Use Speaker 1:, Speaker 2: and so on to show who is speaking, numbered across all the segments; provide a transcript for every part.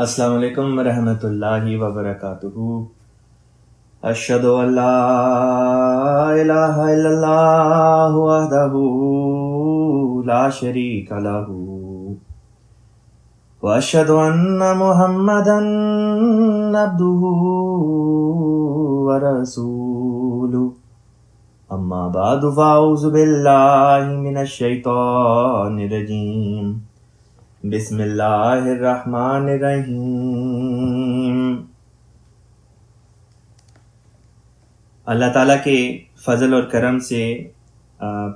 Speaker 1: السلام علیکم ورحمۃ اللہ وبرکاتہ۔ اشہدو ان لا الہ الا اللہ وحدہ لا شریک لہ واشہد ان محمدا عبدہ ورسولہ، اما بعد فاعوذ باللہ من الشیطان الرجیم، بسم اللہ الرحمن الرحیم۔ اللہ تعالیٰ کے فضل اور کرم سے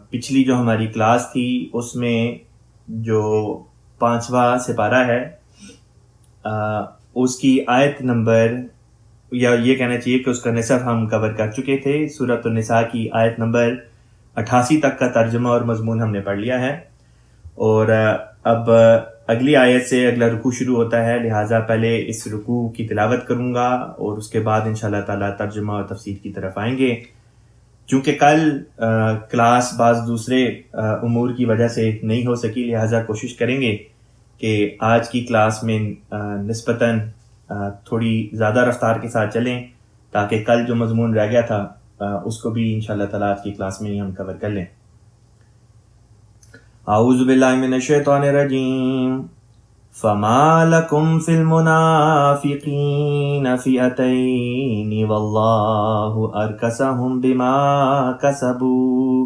Speaker 1: پچھلی جو ہماری کلاس تھی اس میں جو 5واں سپارہ ہے اس کی آیت نمبر، یا یہ کہنا چاہیے کہ اس کا نصف ہم کور کر چکے تھے۔ سورۃ النساء کی آیت نمبر 88 تک کا ترجمہ اور مضمون ہم نے پڑھ لیا ہے، اور اب اگلی آیت سے اگلا رکوع شروع ہوتا ہے، لہٰذا پہلے اس رکوع کی تلاوت کروں گا اور اس کے بعد انشاءاللہ تعالیٰ ترجمہ اور تفسیر کی طرف آئیں گے۔ چونکہ کل کلاس بعض دوسرے امور کی وجہ سے نہیں ہو سکی، لہٰذا کوشش کریں گے کہ آج کی کلاس میں نسبتاً تھوڑی زیادہ رفتار کے ساتھ چلیں، تاکہ کل جو مضمون رہ گیا تھا اس کو بھی انشاءاللہ تعالیٰ آج کی کلاس میں ہی ہم کور کر لیں۔ اعوذ باللہ من الشیطان الرجیم۔ فما لکم فی المنافقین فئتین واللہ ارکسہم بما کسبوا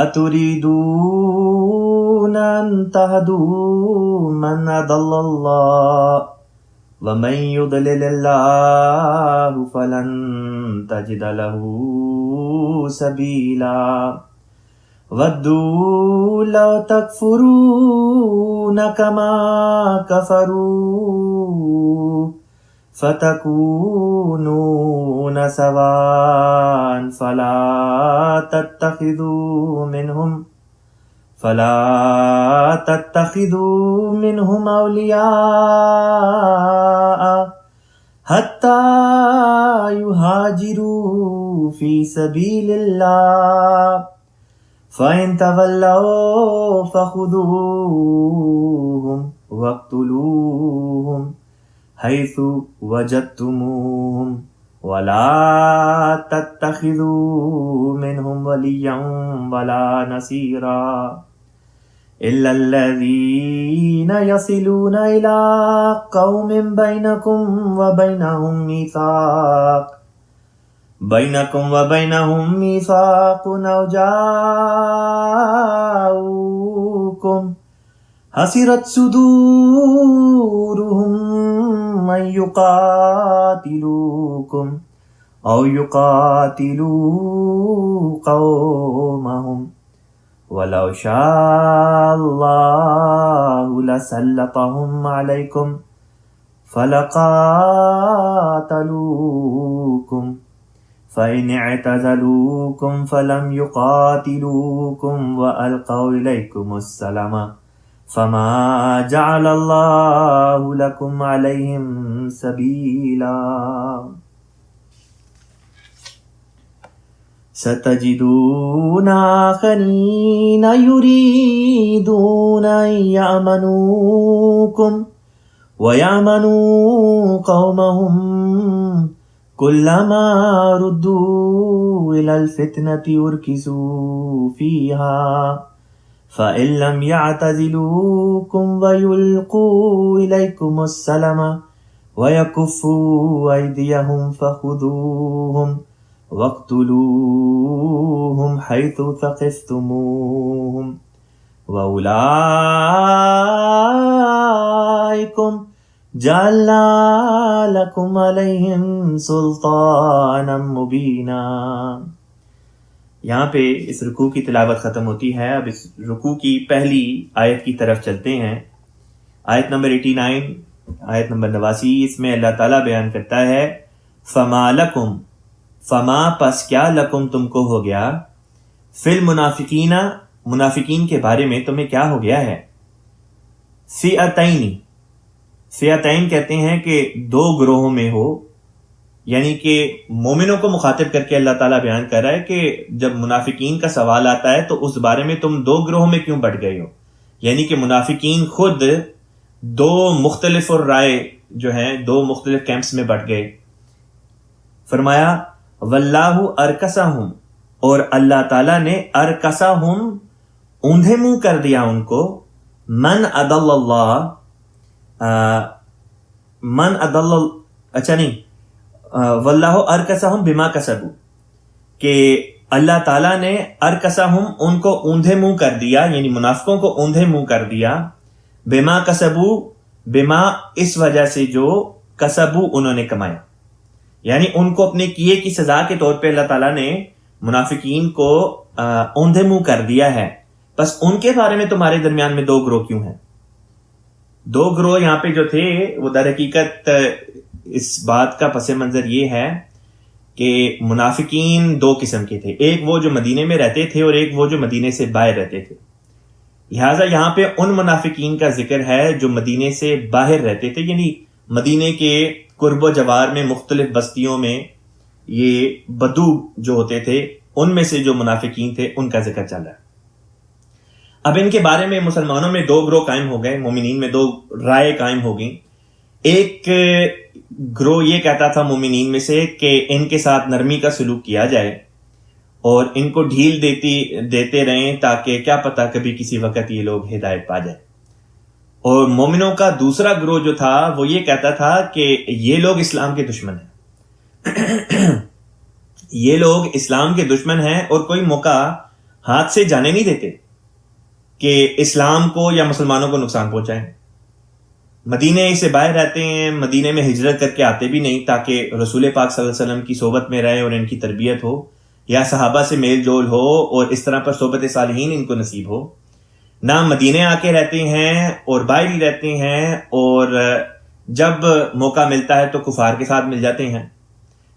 Speaker 1: اتریدون ان تہدوا من اضل اللہ ومن یضلل اللہ فلن تجد له سبیلا وَدُّوا لَوْ تَكْفُرُونَ كَمَا كَفَرُوا فَتَكُونُونَ سَوَاءً فَلَا تَتَّخِذُوا مِنْهُمْ أَوْلِيَاءَ حَتَّى يُهَاجِرُوا فِي سَبِيلِ اللَّهِ فَإِن تَوَلَّوْا فَخُذُوهُمْ وَاقْتُلُوهُمْ حَيْثُ وَجَدتُّمُوهُمْ وَلَا تَتَّخِذُوا مِنْهُمْ وَلِيًّا وَلَا نَصِيرًا إِلَّا الَّذِينَ يَصِلُونَ إِلَىٰ قَوْمٍ بَيْنَكُمْ وَبَيْنَهُمْ مِيثَاقٌ أَوْ جَاءُوكُمْ حَسِرَتْ صُدُورُهُمْ أَن يُقَاتِلُوكُمْ أَوْ يُقَاتِلُوا قَوْمَهُمْ وَلَوْ شَاءَ اللَّهُ لَسَلَّطَهُمْ عَلَيْكُمْ فَلَقَاتَلُوكُمْ فَإِنِ اعْتَزَلُوكُمْ فَلَمْ يُقَاتِلُوكُمْ وَأَلْقَوْا إِلَيْكُمُ السَّلَامَ فَمَا جَعَلَ اللَّهُ لَكُمْ عَلَيْهِمْ سَبِيلًا سَتَجِدُونَ آخَرِينَ يُرِيدُونَ أَن يَأْمَنُوكُمْ وَيَأْمَنُوا قَوْمَهُمْ كُلَّمَا رُدُّوا إِلَى الْفِتْنَةِ أُرْكِسُوا فِيهَا فَإِن لَّمْ يَعْتَزِلُوكُمْ وَيُلْقُوا إِلَيْكُمُ السَّلَامَ وَيَكُفُّوا أَيْدِيَهُمْ فَخُذُوهُمْ وَاقْتُلُوهُمْ حَيْثُ ثَقِفْتُمُوهُمْ وَأُولَٰئِكُمْ جَعَلْنَا لَكُمْ عَلَيْهِمْ سُلْطَانًا مُبِينًا۔ یہاں پہ اس رکوع کی تلاوت ختم ہوتی ہے۔ اب اس رکوع کی پہلی آیت کی طرف چلتے ہیں، آیت نمبر 89، آیت نمبر 89۔ اس میں اللہ تعالیٰ بیان کرتا ہے فما لکم، فما پس کیا، لکم تم کو ہو گیا، فی المنافقین منافقین کے بارے میں تمہیں کیا ہو گیا ہے، فئتین، فئتین کہتے ہیں کہ دو گروہوں میں ہو، یعنی کہ مومنوں کو مخاطب کر کے اللہ تعالیٰ بیان کر رہا ہے کہ جب منافقین کا سوال آتا ہے تو اس بارے میں تم دو گروہوں میں کیوں بٹ گئے ہو، یعنی کہ منافقین خود دو مختلف اور رائے جو ہیں دو مختلف کیمپس میں بٹ گئے. فرمایا واللہ ارکسہم، اور اللہ تعالیٰ نے ارکسہم اوندھے منہ کر دیا ان کو، من اضل اللہ واللہ ارکسہم بما کسبوا، کہ اللہ تعالیٰ نے ارکسہم ان کو اوندھے منہ کر دیا، یعنی منافقوں کو اوندھے منہ کر دیا، بما کسبوا، بما اس وجہ سے جو کسبوا انہوں نے کمایا، یعنی ان کو اپنے کیے کی سزا کے طور پہ اللہ تعالیٰ نے منافقین کو اوندھے منہ کر دیا ہے. بس ان کے بارے میں تمہارے درمیان میں دو گروہ کیوں ہیں؟ دو گروہ یہاں پہ جو تھے وہ در حقیقت اس بات کا پس منظر یہ ہے کہ منافقین دو قسم کے تھے، ایک وہ جو مدینے میں رہتے تھے اور ایک وہ جو مدینے سے باہر رہتے تھے. لہٰذا یہاں پہ ان منافقین کا ذکر ہے جو مدینے سے باہر رہتے تھے، یعنی مدینے کے قرب و جوار میں مختلف بستیوں میں یہ بدو جو ہوتے تھے ان میں سے جو منافقین تھے ان کا ذکر چل رہا ہے. اب ان کے بارے میں مسلمانوں میں دو گروہ قائم ہو گئے، مومنین میں دو رائے قائم ہو گئیں. ایک گروہ یہ کہتا تھا مومنین میں سے کہ ان کے ساتھ نرمی کا سلوک کیا جائے اور ان کو ڈھیل دیتے رہیں تاکہ کیا پتہ کبھی کسی وقت یہ لوگ ہدایت پا جائیں. اور مومنوں کا دوسرا گروہ جو تھا وہ یہ کہتا تھا کہ یہ لوگ اسلام کے دشمن ہیں یہ لوگ اسلام کے دشمن ہیں اور کوئی موقع ہاتھ سے جانے نہیں دیتے کہ اسلام کو یا مسلمانوں کو نقصان پہنچائیں. مدینے سے باہر رہتے ہیں، مدینے میں ہجرت کر کے آتے بھی نہیں تاکہ رسول پاک صلی اللہ علیہ وسلم کی صحبت میں رہیں اور ان کی تربیت ہو یا صحابہ سے میل جول ہو اور اس طرح پر صحبت صالحین ان کو نصیب ہو. نہ مدینے آ کے رہتے ہیں اور باہر ہی رہتے ہیں، اور جب موقع ملتا ہے تو کفار کے ساتھ مل جاتے ہیں.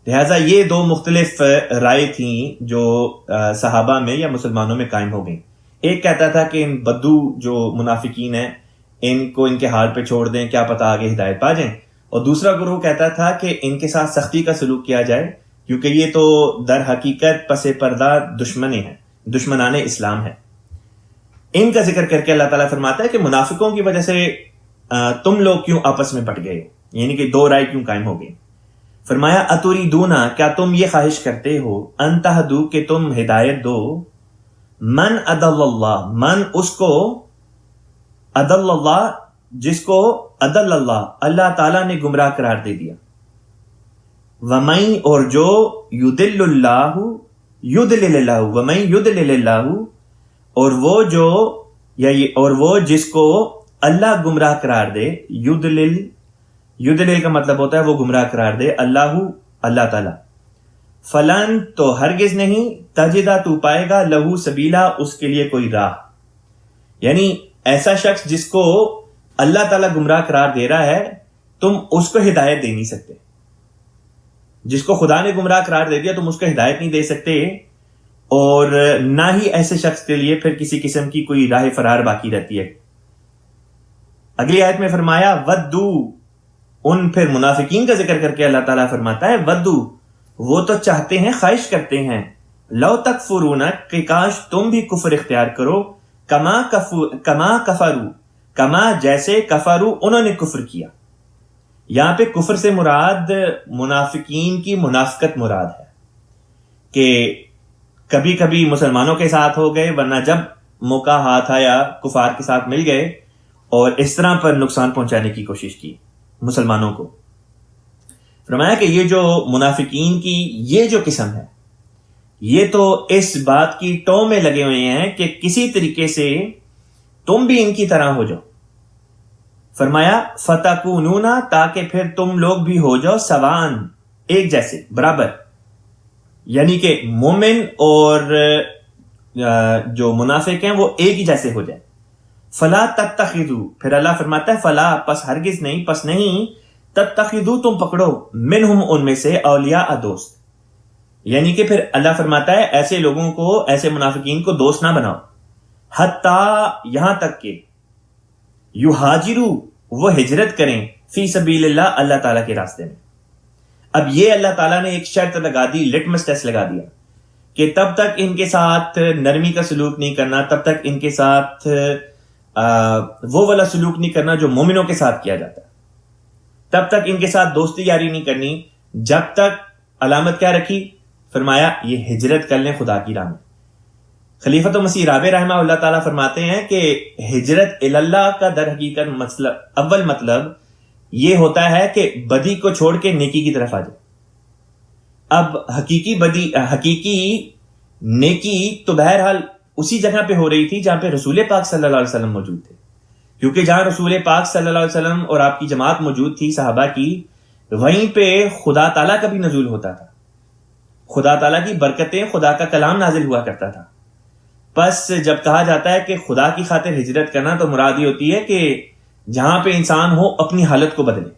Speaker 1: لہٰذا یہ دو مختلف رائے تھیں جو صحابہ میں یا مسلمانوں میں قائم ہو گئیں. ایک کہتا تھا کہ ان بدو جو منافقین ہیں ان کو ان کے حال پہ چھوڑ دیں، کیا پتہ آگے ہدایت پا جائیں. اور دوسرا گروہ کہتا تھا کہ ان کے ساتھ سختی کا سلوک کیا جائے کیونکہ یہ تو در حقیقت پس پردہ دشمن ہیں، دشمنان اسلام ہیں. ان کا ذکر کر کے اللہ تعالیٰ فرماتا ہے کہ منافقوں کی وجہ سے تم لوگ کیوں آپس میں بٹ گئے، یعنی کہ دو رائے کیوں قائم ہو گئی. فرمایا اتوریدونا، کیا تم یہ خواہش کرتے ہو، ان تہدو کہ تم ہدایت دو، من اضل اللہ، من اس کو، اضل اللہ جس کو، اضل اللہ اللہ تعالیٰ نے گمراہ قرار دے دیا، ومن اور جو، یضل اللہ یضلل اللہ، ومن یضلل اللہ اور وہ جو یا اور وہ جس کو اللہ گمراہ قرار دے، یضلل کا مطلب ہوتا ہے وہ گمراہ قرار دے، اللہ تعالیٰ. فلن تو ہرگز نہیں، تجدہ تو پائے گا، لہو سبیلا اس کے لیے کوئی راہ. یعنی ایسا شخص جس کو اللہ تعالیٰ گمراہ قرار دے رہا ہے تم اس کو ہدایت دے نہیں سکتے. جس کو خدا نے گمراہ قرار دے دیا تم اس کو ہدایت نہیں دے سکتے، اور نہ ہی ایسے شخص کے لیے پھر کسی قسم کی کوئی راہ فرار باقی رہتی ہے. اگلی آیت میں فرمایا ودو، ان پھر منافقین کا ذکر کر کے اللہ تعالیٰ فرماتا ہے ودو، وہ تو چاہتے ہیں، خواہش کرتے ہیں، لو تکفرون کہ کاش تم بھی کفر اختیار کرو، کما کفروا، کما جیسے کفروا انہوں نے کفر کیا. یہاں پہ کفر سے مراد منافقین کی منافقت مراد ہے کہ کبھی کبھی مسلمانوں کے ساتھ ہو گئے، ورنہ جب موقع ہاتھ آیا کفار کے ساتھ مل گئے اور اس طرح پر نقصان پہنچانے کی کوشش کی مسلمانوں کو. فرمایا کہ یہ جو منافقین کی یہ جو قسم ہے یہ تو اس بات کی ٹو میں لگے ہوئے ہیں کہ کسی طریقے سے تم بھی ان کی طرح ہو جاؤ. فرمایا فتکونون، تاکہ پھر تم لوگ بھی ہو جاؤ سوان، ایک جیسے، برابر، یعنی کہ مومن اور جو منافق ہیں وہ ایک ہی جیسے ہو جائیں. فلا تتخذوا، پھر اللہ فرماتا ہے فلا، پس ہرگز نہیں، پس نہیں، تتخذوا تم پکڑو، منہم ان میں سے، اولیاء دوست. یعنی کہ پھر اللہ فرماتا ہے ایسے لوگوں کو، ایسے منافقین کو دوست نہ بناؤ، حتی یہاں تک کہ یہاجروا وہ ہجرت کریں، فی سبیل اللہ اللہ تعالیٰ کے راستے میں. اب یہ اللہ تعالیٰ نے ایک شرط لگا دی، لٹمس ٹیسٹ لگا دیا کہ تب تک ان کے ساتھ نرمی کا سلوک نہیں کرنا، تب تک ان کے ساتھ وہ والا سلوک نہیں کرنا جو مومنوں کے ساتھ کیا جاتا ہے. تب تک ان کے ساتھ دوستی یاری نہیں کرنی جب تک علامت کیا رکھی؟ فرمایا یہ ہجرت کر لیں خدا کی راہ میں. خلیفۃ مسیح رابع رحمہ اللہ تعالیٰ فرماتے ہیں کہ ہجرت اللہ کا در حقیقت اول مطلب یہ ہوتا ہے کہ بدی کو چھوڑ کے نیکی کی طرف آ جائے. اب حقیقی نیکی تو بہرحال اسی جگہ پہ ہو رہی تھی جہاں پہ رسول پاک صلی اللہ علیہ وسلم موجود تھے، کیونکہ جہاں رسول پاک صلی اللہ علیہ وسلم اور آپ کی جماعت موجود تھی صحابہ کی، وہیں پہ خدا تعالیٰ کا بھی نزول ہوتا تھا، خدا تعالیٰ کی برکتیں، خدا کا کلام نازل ہوا کرتا تھا. بس جب کہا جاتا ہے کہ خدا کی خاطر ہجرت کرنا تو مراد یہ ہوتی ہے کہ جہاں پہ انسان ہو اپنی حالت کو بدلے،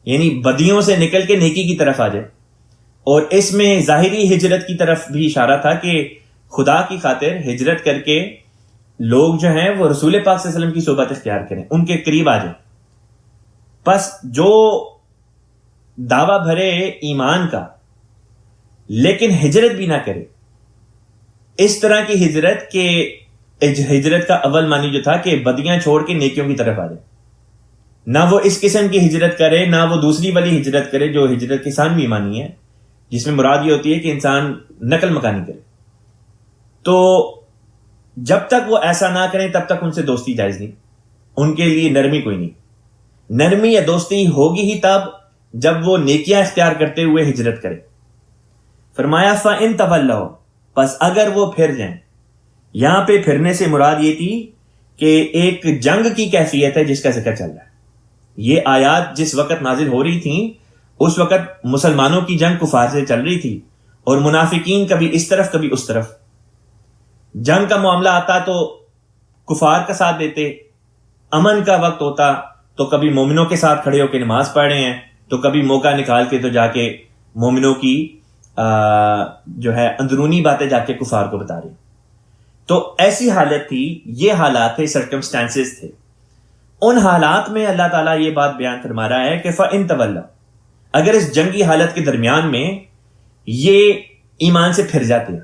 Speaker 1: یعنی بدیوں سے نکل کے نیکی کی طرف آ جائے. اور اس میں ظاہری ہجرت کی طرف بھی اشارہ تھا کہ خدا کی خاطر ہجرت کر کے لوگ جو ہیں وہ رسول پاک صلی اللہ علیہ وسلم کی صحبت اختیار کریں، ان کے قریب آ جائیں. بس جو دعویٰ بھرے ایمان کا لیکن ہجرت بھی نہ کرے، اس طرح کی ہجرت کے ہجرت کا اول معنی جو تھا کہ بدیاں چھوڑ کے نیکیوں کی طرف آ جائے، نہ وہ اس قسم کی ہجرت کرے نہ وہ دوسری والی ہجرت کرے جو ہجرت کی ثانوی معنی ہے، جس میں مراد یہ ہوتی ہے کہ انسان نقل مکانی کرے. تو جب تک وہ ایسا نہ کریں تب تک ان سے دوستی جائز نہیں، ان کے لیے نرمی کوئی نہیں. نرمی یا دوستی ہوگی ہی تب جب وہ نیکیاں اختیار کرتے ہوئے ہجرت کرے. فرمایا فَإِن تَوَلَّوْا، پس اگر وہ پھر جائیں. یہاں پہ پھرنے سے مراد یہ تھی کہ ایک جنگ کی کیفیت ہے جس کا ذکر چل رہا ہے. یہ آیات جس وقت نازل ہو رہی تھیں اس وقت مسلمانوں کی جنگ کفار سے چل رہی تھی، اور منافقین کبھی اس طرف کبھی اس طرف. جنگ کا معاملہ آتا تو کفار کا ساتھ دیتے، امن کا وقت ہوتا تو کبھی مومنوں کے ساتھ کھڑے ہو کے نماز پڑھ رہے ہیں، تو کبھی موقع نکال کے تو جا کے مومنوں کی جو ہے اندرونی باتیں جا کے کفار کو بتا رہے. تو ایسی حالت تھی، یہ حالات تھے، سرکمسٹانسز تھے. ان حالات میں اللہ تعالیٰ یہ بات بیان فرما رہا ہے کہ فَإِن تَوَلَّوْا، اگر اس جنگی حالت کے درمیان میں یہ ایمان سے پھر جاتے ہیں.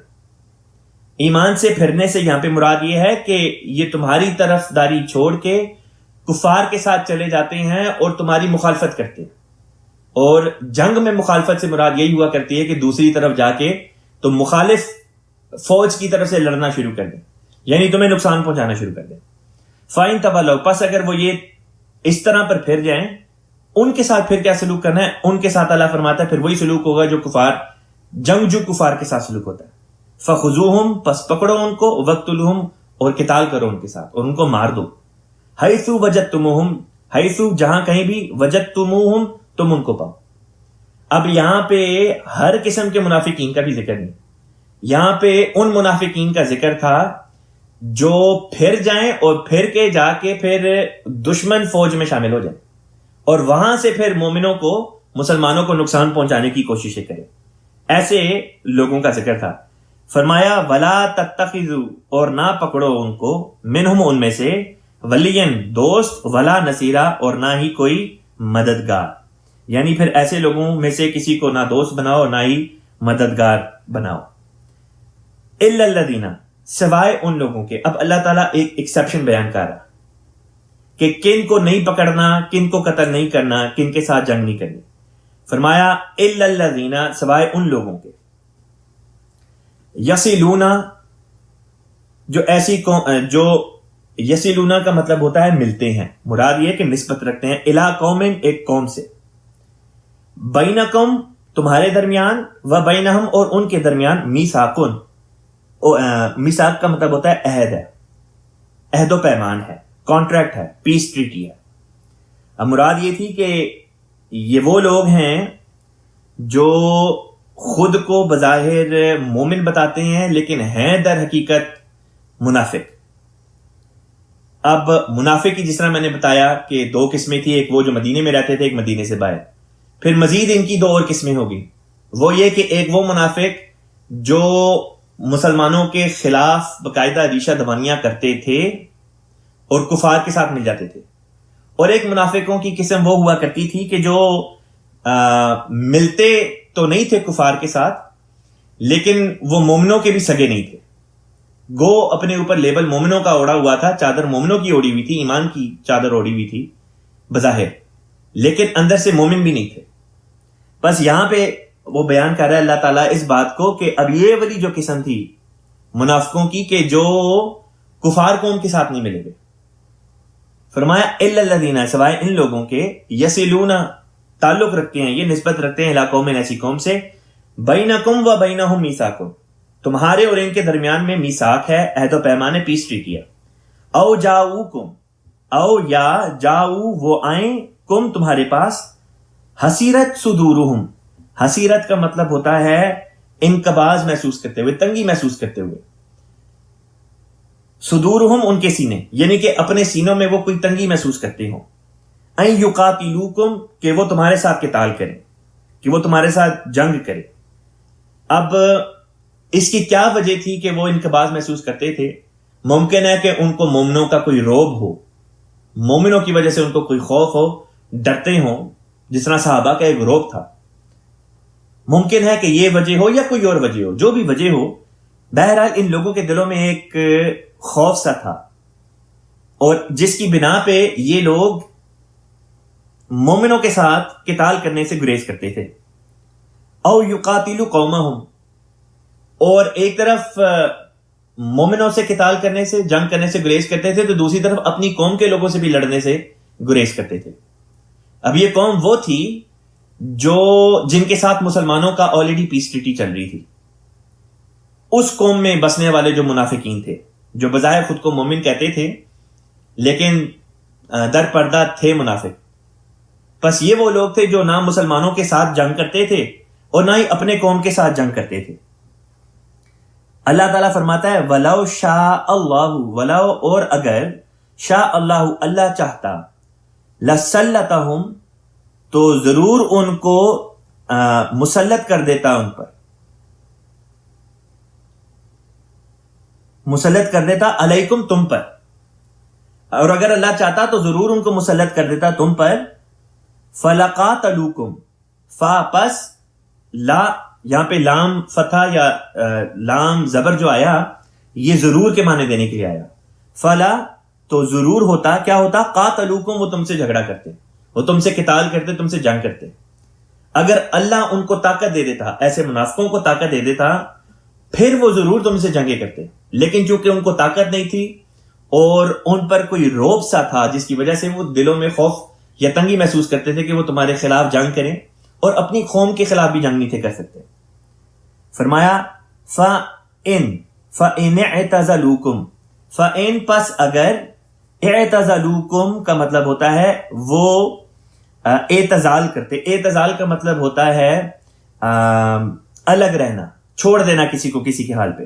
Speaker 1: ایمان سے پھرنے سے یہاں پہ مراد یہ ہے کہ یہ تمہاری طرف داری چھوڑ کے کفار کے ساتھ چلے جاتے ہیں اور تمہاری مخالفت کرتے ہیں. اور جنگ میں مخالفت سے مراد یہی ہوا کرتی ہے کہ دوسری طرف جا کے تو مخالف فوج کی طرف سے لڑنا شروع کر دیں، یعنی تمہیں نقصان پہنچانا شروع کر دیں. فَإِن تَوَلَّوْا، پس اگر وہ یہ اس طرح پر پھر جائیں، ان کے ساتھ پھر کیا سلوک کرنا ہے؟ ان کے ساتھ اللہ فرماتا ہے پھر وہی سلوک ہوگا جو کفار، جنگجو کفار کے ساتھ سلوک ہوتا ہے. فَخُذُوهُمْ، پس پکڑو ان کو، وَاقْتُلُوهُمْ، اور قتال کرو ان کے ساتھ اور ان کو مار دو. حَيْثُ وَجَدْتُمُوهُمْ، حَيْثُ جہاں کہیں بھی، وَجَدْتُمُوهُمْ تم ان کو پاؤ. اب یہاں پہ ہر قسم کے منافقین کا بھی ذکر نہیں، یہاں پہ ان منافقین کا ذکر تھا جو پھر جائیں اور پھر کے جا کے پھر دشمن فوج میں شامل ہو جائیں اور وہاں سے پھر مومنوں کو، مسلمانوں کو نقصان پہنچانے کی کوششیں کریں. ایسے لوگوں کا ذکر تھا. فرمایا وَلَا تَتَّخِذُوا، اور نہ پکڑو ان کو، منہم ان میں سے، ولیًا دوست، ولا نصیرا، اور نہ ہی کوئی مددگار. یعنی پھر ایسے لوگوں میں سے کسی کو نہ دوست بناؤ نہ ہی مددگار بناؤ. الا الذین، سوائے ان لوگوں کے. اب اللہ تعالیٰ ایک ایکسیپشن بیان کر رہا کہ کن کو نہیں پکڑنا، کن کو قتل نہیں کرنا، کن کے ساتھ جنگ نہیں کرنی. فرمایا الا الذین، سوائے ان لوگوں کے، یصلون، جو ایسی جو یصلون کا مطلب ہوتا ہے ملتے ہیں، مراد یہ کہ نسبت رکھتے ہیں، الی قوم، ایک قوم سے، بینکم، تمہارے درمیان، و بینہم، اور ان کے درمیان، میثاقن، میثاق کا مطلب ہوتا ہے عہد ہے، عہد و پیمان ہے، کانٹریکٹ ہے، پیس ٹریٹی ہے. اب مراد یہ تھی کہ یہ وہ لوگ ہیں جو خود کو بظاہر مومن بتاتے ہیں لیکن ہیں در حقیقت منافق. اب منافق کی جس طرح میں نے بتایا کہ دو قسمیں تھی، ایک وہ جو مدینے میں رہتے تھے، ایک مدینے سے باہر. پھر مزید ان کی دو اور قسمیں ہوگی. وہ یہ کہ ایک وہ منافق جو مسلمانوں کے خلاف باقاعدہ ریشہ دوانیاں کرتے تھے اور کفار کے ساتھ مل جاتے تھے، اور ایک منافقوں کی قسم وہ ہوا کرتی تھی کہ جو ملتے، تو نہیں تھے کفار کے ساتھ، لیکن وہ مومنوں کے بھی سگے نہیں تھے. گو اپنے اوپر لیبل مومنوں کا اوڑا ہوا تھا، چادر مومنوں کی اوڑی ہوئی تھی، ایمان کی چادر اوڑی ہوئی تھی بظاہر، لیکن اندر سے مومن بھی نہیں تھے. بس یہاں پہ وہ بیان کر رہا ہے اللہ تعالیٰ اس بات کو کہ اب یہ والی جو قسم تھی منافقوں کی کہ جو کفار قوم کے ساتھ نہیں ملے گے، فرمایا الا الذین، سوائے ان لوگوں کے یصلون، تعلق رکھتے ہیں، یہ نسبت رکھتے ہیں الی قوم، ایسی قوم سے، بینکم و بینہم میثاق، تمہارے اور ان کے درمیان میں میثاق ہے، عہد و پیمان ہے، پیس ٹریٹی ہے. او جاؤکم، او یا جاؤ وہ آئیں، کم تمہارے پاس، حسیرت صدورہم، حسیرت کا مطلب ہوتا ہے انقباض محسوس کرتے ہوئے، تنگی محسوس کرتے ہوئے. صدورہم ان کے سینے، یعنی کہ اپنے سینوں میں وہ کوئی تنگی محسوس کرتے ہوں. این یقاتلوکم، کہ وہ تمہارے ساتھ قتال کریں، کہ وہ تمہارے ساتھ جنگ کرے. اب اس کی کیا وجہ تھی کہ وہ انقباض محسوس کرتے تھے؟ ممکن ہے کہ ان کو مومنوں کا کوئی روب ہو، مومنوں کی وجہ سے ان کو کوئی خوف ہو، ڈرتے ہوں، جس طرح صحابہ کا ایک روب تھا. ممکن ہے کہ یہ وجہ ہو یا کوئی اور وجہ ہو، جو بھی وجہ ہو، بہرحال ان لوگوں کے دلوں میں ایک خوف سا تھا، اور جس کی بنا پہ یہ لوگ مومنوں کے ساتھ قتال کرنے سے گریز کرتے تھے. او یقاتلوا قومہم، اور ایک طرف مومنوں سے قتال کرنے سے، جنگ کرنے سے گریز کرتے تھے، تو دوسری طرف اپنی قوم کے لوگوں سے بھی لڑنے سے گریز کرتے تھے. اب یہ قوم وہ تھی جن کے ساتھ مسلمانوں کا آلریڈی پیس ٹریٹی چل رہی تھی. اس قوم میں بسنے والے جو منافقین تھے، جو بظاہر خود کو مومن کہتے تھے لیکن در پردہ تھے منافق، بس یہ وہ لوگ تھے جو نہ مسلمانوں کے ساتھ جنگ کرتے تھے اور نہ ہی اپنے قوم کے ساتھ جنگ کرتے تھے. اللہ تعالیٰ فرماتا ہے وَلَوْ شَاءَ اللَّهُ، وَلَوْ اور اگر، شاء اللہ اللہ چاہتا، لَسَلَّتَهُمْ تو ضرور ان کو مسلط کر دیتا، ان پر مسلط کر دیتا، علیکم تم پر، اور اگر اللہ چاہتا تو ضرور ان کو مسلط کر دیتا تم پر. فَلَقَاتَلُوكُمْ، فا پس، لا یہاں پہ لام فتح یا لام زبر جو آیا یہ ضرور کے معنی دینے کے لیے آیا. فلا تو ضرور ہوتا، کیا ہوتا؟ قاتلوکم، وہ تم سے جھگڑا کرتے، وہ تم سے قتال کرتے، تم سے جنگ کرتے. اگر اللہ ان کو طاقت دے دیتا، ایسے منافقوں کو طاقت دے دیتا، پھر وہ ضرور تم سے جنگیں کرتے. لیکن چونکہ ان کو طاقت نہیں تھی اور ان پر کوئی روب سا تھا جس کی وجہ سے وہ دلوں میں خوف یا تنگی محسوس کرتے تھے کہ وہ تمہارے خلاف جنگ کریں، اور اپنی قوم کے خلاف بھی جنگ نہیں تھے کر سکتے. فرمایا فَإِنِ اعْتَزَلُوكُمْ، فَإِن پس اگر، اعتزلوکم کا مطلب ہوتا ہے وہ اعتزال کرتے. اعتزال کا مطلب ہوتا ہے الگ رہنا، چھوڑ دینا کسی کو کسی کے حال پہ.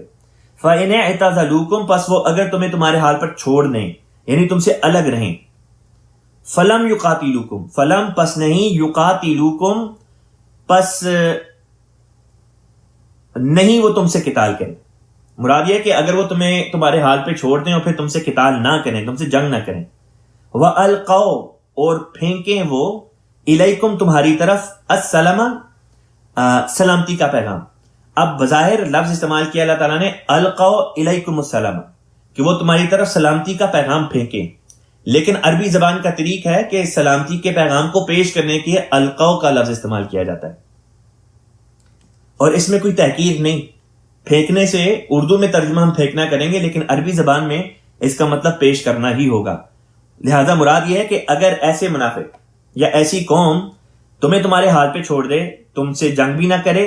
Speaker 1: فَإِنِ اعْتَزَلُوكُمْ پس وہ اگر تمہیں تمہارے حال پر چھوڑ دیں، یعنی تم سے الگ رہیں. فَلَمْ يُقَاتِلُوكُمْ، فَلَمْ پس نہیں، يُقَاتِلُوكُمْ پس نہیں وہ تم سے قتال کریں. مراد یہ کہ اگر وہ تمہیں تمہارے حال پہ چھوڑ دیں اور پھر تم سے قتال نہ کریں، تم سے جنگ نہ کریں. وَأَلْقَوْا اور پھینکیں وہ، الیکم تمہاری طرف، السلام سلامتی کا پیغام. اب بظاہر لفظ استعمال کیا اللہ تعالیٰ نے القوا الیکم السلام، کہ وہ تمہاری طرف سلامتی کا پیغام پھینکیں. لیکن عربی زبان کا طریق ہے کہ سلامتی کے پیغام کو پیش کرنے کے لیے القوا کا لفظ استعمال کیا جاتا ہے، اور اس میں کوئی تحقیق نہیں. پھینکنے سے اردو میں ترجمہ ہم پھینکنا کریں گے، لیکن عربی زبان میں اس کا مطلب پیش کرنا ہی ہوگا. لہذا مراد یہ ہے کہ اگر ایسے منافق یا ایسی قوم تمہیں تمہارے حال پہ چھوڑ دے، تم سے جنگ بھی نہ کرے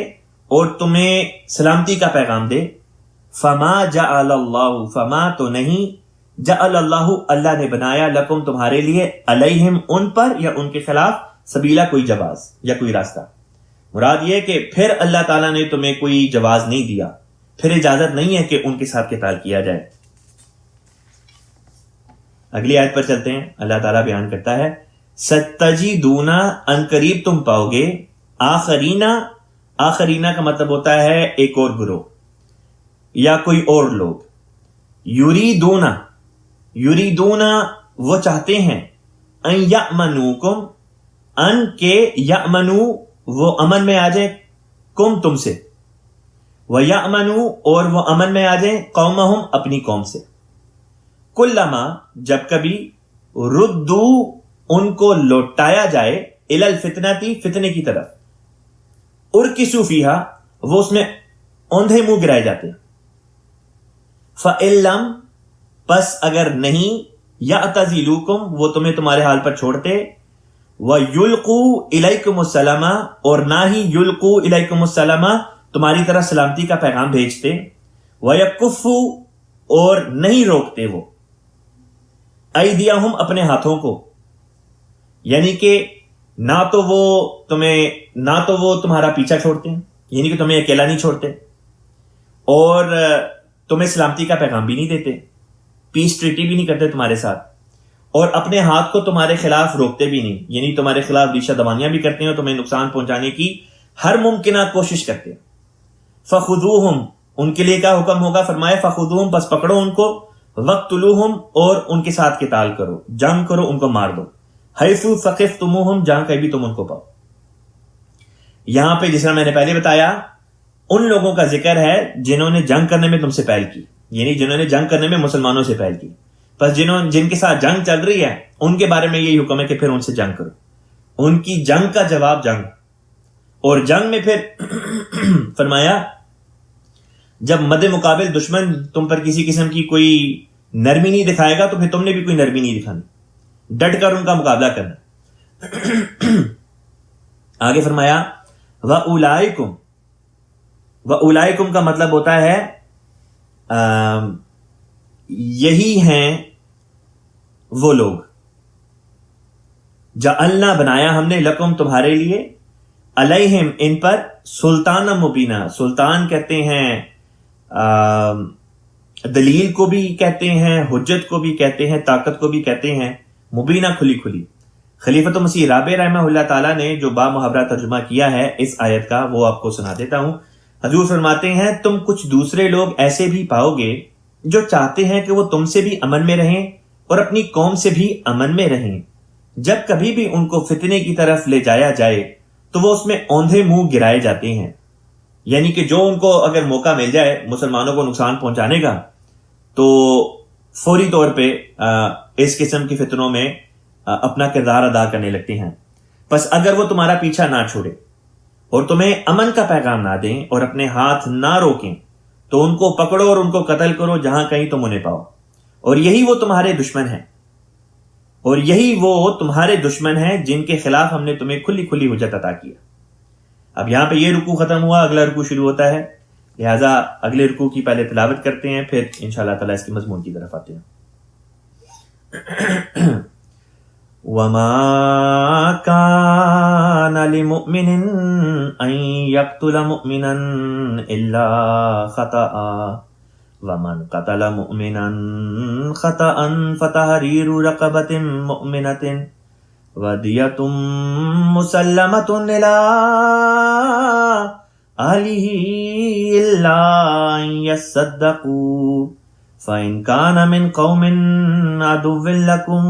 Speaker 1: اور تمہیں سلامتی کا پیغام دے، فما جعل اللہ، فما تو نہیں، جعل اللہ اللہ نے بنایا، لکم تمہارے لیے، علیہم ان پر یا ان کے خلاف، سبیلا کوئی جواز یا کوئی راستہ. مراد یہ کہ پھر اللہ تعالیٰ نے تمہیں کوئی جواز نہیں دیا، پھر اجازت نہیں ہے کہ ان کے ساتھ قتال کیا جائے. اگلی آیت پر چلتے ہیں. اللہ تعالیٰ بیان کرتا ہے ستجدون، ان قریب تم پاؤ گے، آخرینا، آخرینا کا مطلب ہوتا ہے ایک اور گروہ یا کوئی اور لوگ. یریدون، یریدون وہ چاہتے ہیں، ان یأمنوکم، ان کے یأمنو وہ امن میں آ جائے، کم تم سے، وَيَأْمَنُوا اور وہ امن میں آ جائیں قومہم اپنی قوم سے. کلما جب کبھی ردو ان کو لوٹایا جائے الی الفتنتی فتنے کی طرف ارکسوا فیہا وہ اس میں اوندھے منہ گرائے جاتے ہیں. فَإِن لَّمْ پس اگر نہیں یعتزلوکم وہ تمہیں تمہارے حال پر چھوڑتے وَیُلْقُوا إِلَيْكُمُ السَّلَامَ اور نہ ہی یلقوا الیکم السلام تمہاری طرح سلامتی کا پیغام بھیجتے وَيَكُفُّوا اور نہیں روکتے وہ ایدیہم اپنے ہاتھوں کو، یعنی کہ نہ تو وہ تمہارا پیچھا چھوڑتے ہیں، یعنی کہ تمہیں اکیلا نہیں چھوڑتے، اور تمہیں سلامتی کا پیغام بھی نہیں دیتے، پیس ٹریٹی بھی نہیں کرتے تمہارے ساتھ، اور اپنے ہاتھ کو تمہارے خلاف روکتے بھی نہیں، یعنی تمہارے خلاف ریشہ دوانیاں بھی کرتے ہیں اور تمہیں نقصان پہنچانے کی ہر ممکنہ کوشش کرتے ہیں. فخذوہم ان کے لیے کیا حکم ہوگا؟ فرمایا فخذوہم پس پکڑو ان کو، وقتلوہم اور ان کے ساتھ قتال کرو، جنگ کرو، ان کو مار دو، حیث ثقفتموہم جہاں کہیں بھی تم ان کو پاؤ. یہاں پہ جس طرح میں نے پہلے بتایا ان لوگوں کا ذکر ہے جنہوں نے جنگ کرنے میں تم سے پہل کی، یعنی جنہوں نے جنگ کرنے میں مسلمانوں سے پہل کی. بس جن کے ساتھ جنگ چل رہی ہے ان کے بارے میں یہی حکم ہے کہ پھر ان سے جنگ کرو. ان کی جنگ کا جواب جنگ، اور جنگ میں پھر فرمایا جب مد مقابل دشمن تم پر کسی قسم کی کوئی نرمی نہیں دکھائے گا تو پھر تم نے بھی کوئی نرمی نہیں دکھانی، ڈٹ کر ان کا مقابلہ کرنا. آگے فرمایا وَأُولَئِكُمْ وَأُولَئِكُمْ کا مطلب ہوتا ہے یہی ہیں وہ لوگ جعلنا بنایا ہم نے لکم تمہارے لیے علیہم ان پر سلطان مبینہ. سلطان کہتے ہیں دلیل کو بھی کہتے ہیں، حجت کو بھی کہتے ہیں، طاقت کو بھی کہتے ہیں، مبینہ کھلی کھلی. خلیفۃ مسیح رابع رحمہ اللہ تعالیٰ نے جو با محاورہ ترجمہ کیا ہے اس آیت کا وہ آپ کو سنا دیتا ہوں. حضور فرماتے ہیں تم کچھ دوسرے لوگ ایسے بھی پاؤ گے جو چاہتے ہیں کہ وہ تم سے بھی امن میں رہیں اور اپنی قوم سے بھی امن میں رہیں. جب کبھی بھی ان کو فتنے کی طرف لے جایا جائے تو وہ اس میں اوندھے منہ گرائے جاتے ہیں، یعنی کہ جو ان کو اگر موقع مل جائے مسلمانوں کو نقصان پہنچانے کا تو فوری طور پہ اس قسم کی فتنوں میں اپنا کردار ادا کرنے لگتے ہیں. پس اگر وہ تمہارا پیچھا نہ چھوڑے اور تمہیں امن کا پیغام نہ دیں اور اپنے ہاتھ نہ روکیں تو ان کو پکڑو اور ان کو قتل کرو جہاں کہیں تم انہیں پاؤ. اور یہی وہ تمہارے دشمن ہیں جن کے خلاف ہم نے تمہیں کھلی کھلی حجت عطا کیا. اب یہاں پہ یہ رکوع ختم ہوا، اگلا رکوع شروع ہوتا ہے، لہٰذا اگلے رکوع کی پہلے تلاوت کرتے ہیں پھر انشاءاللہ تعالیٰ اس کی مضمون کی طرف آتے ہیں. وَمَا كَانَ لِمُؤْمِنٍ أَن يَقْتُلَ مُؤْمِنًا إِلَّا خَطَأً وَمَنْ قَتَلَ مُؤْمِنًا خَطَأً فَتَحْرِيرُ رَقَبَةٍ مُؤْمِنَةٍ وَدِيَةٌ مُسَلَّمَةٌ إِلَىٰ أَهْلِهِ إِلَّا أَن يَصَّدَّقُوا فَإِن كَانَ مِن قَوْمٍ عَدُوٍّ لَكُمْ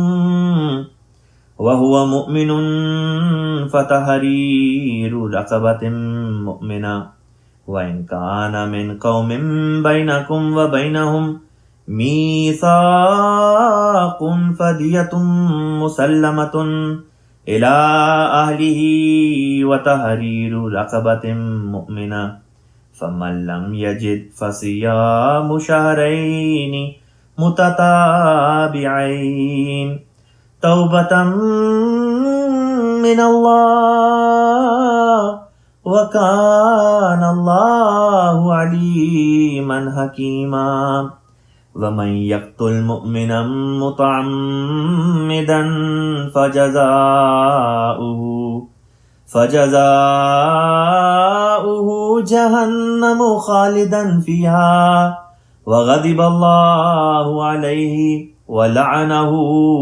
Speaker 1: وَهُوَ مُؤْمِنٌ فَتَحْرِيرُ رَقَبَةٍ مُؤْمِنَةٍ وَإِن كَانَ مِن قَوْمٍ بَيْنَكُمْ وَبَيْنَهُمْ مِيثَاقٌ فَدِيَةٌ مُسَلَّمَةٌ إِلَىٰ أَهْلِهِ وَتَحْرِيرُ رَقَبَةٍ مُؤْمِنَةٍ فَمَن لَّمْ يَجِدْ فَصِيَامُ شَهْرَيْنِ مُتَتَابِعَيْنِ توبة من الله وكان الله عليما حكيما. ومن يقتل مؤمنا متعمدا فجزاؤه جهنم خالدا فيها وغضب الله عليه وَلَعَنَهُ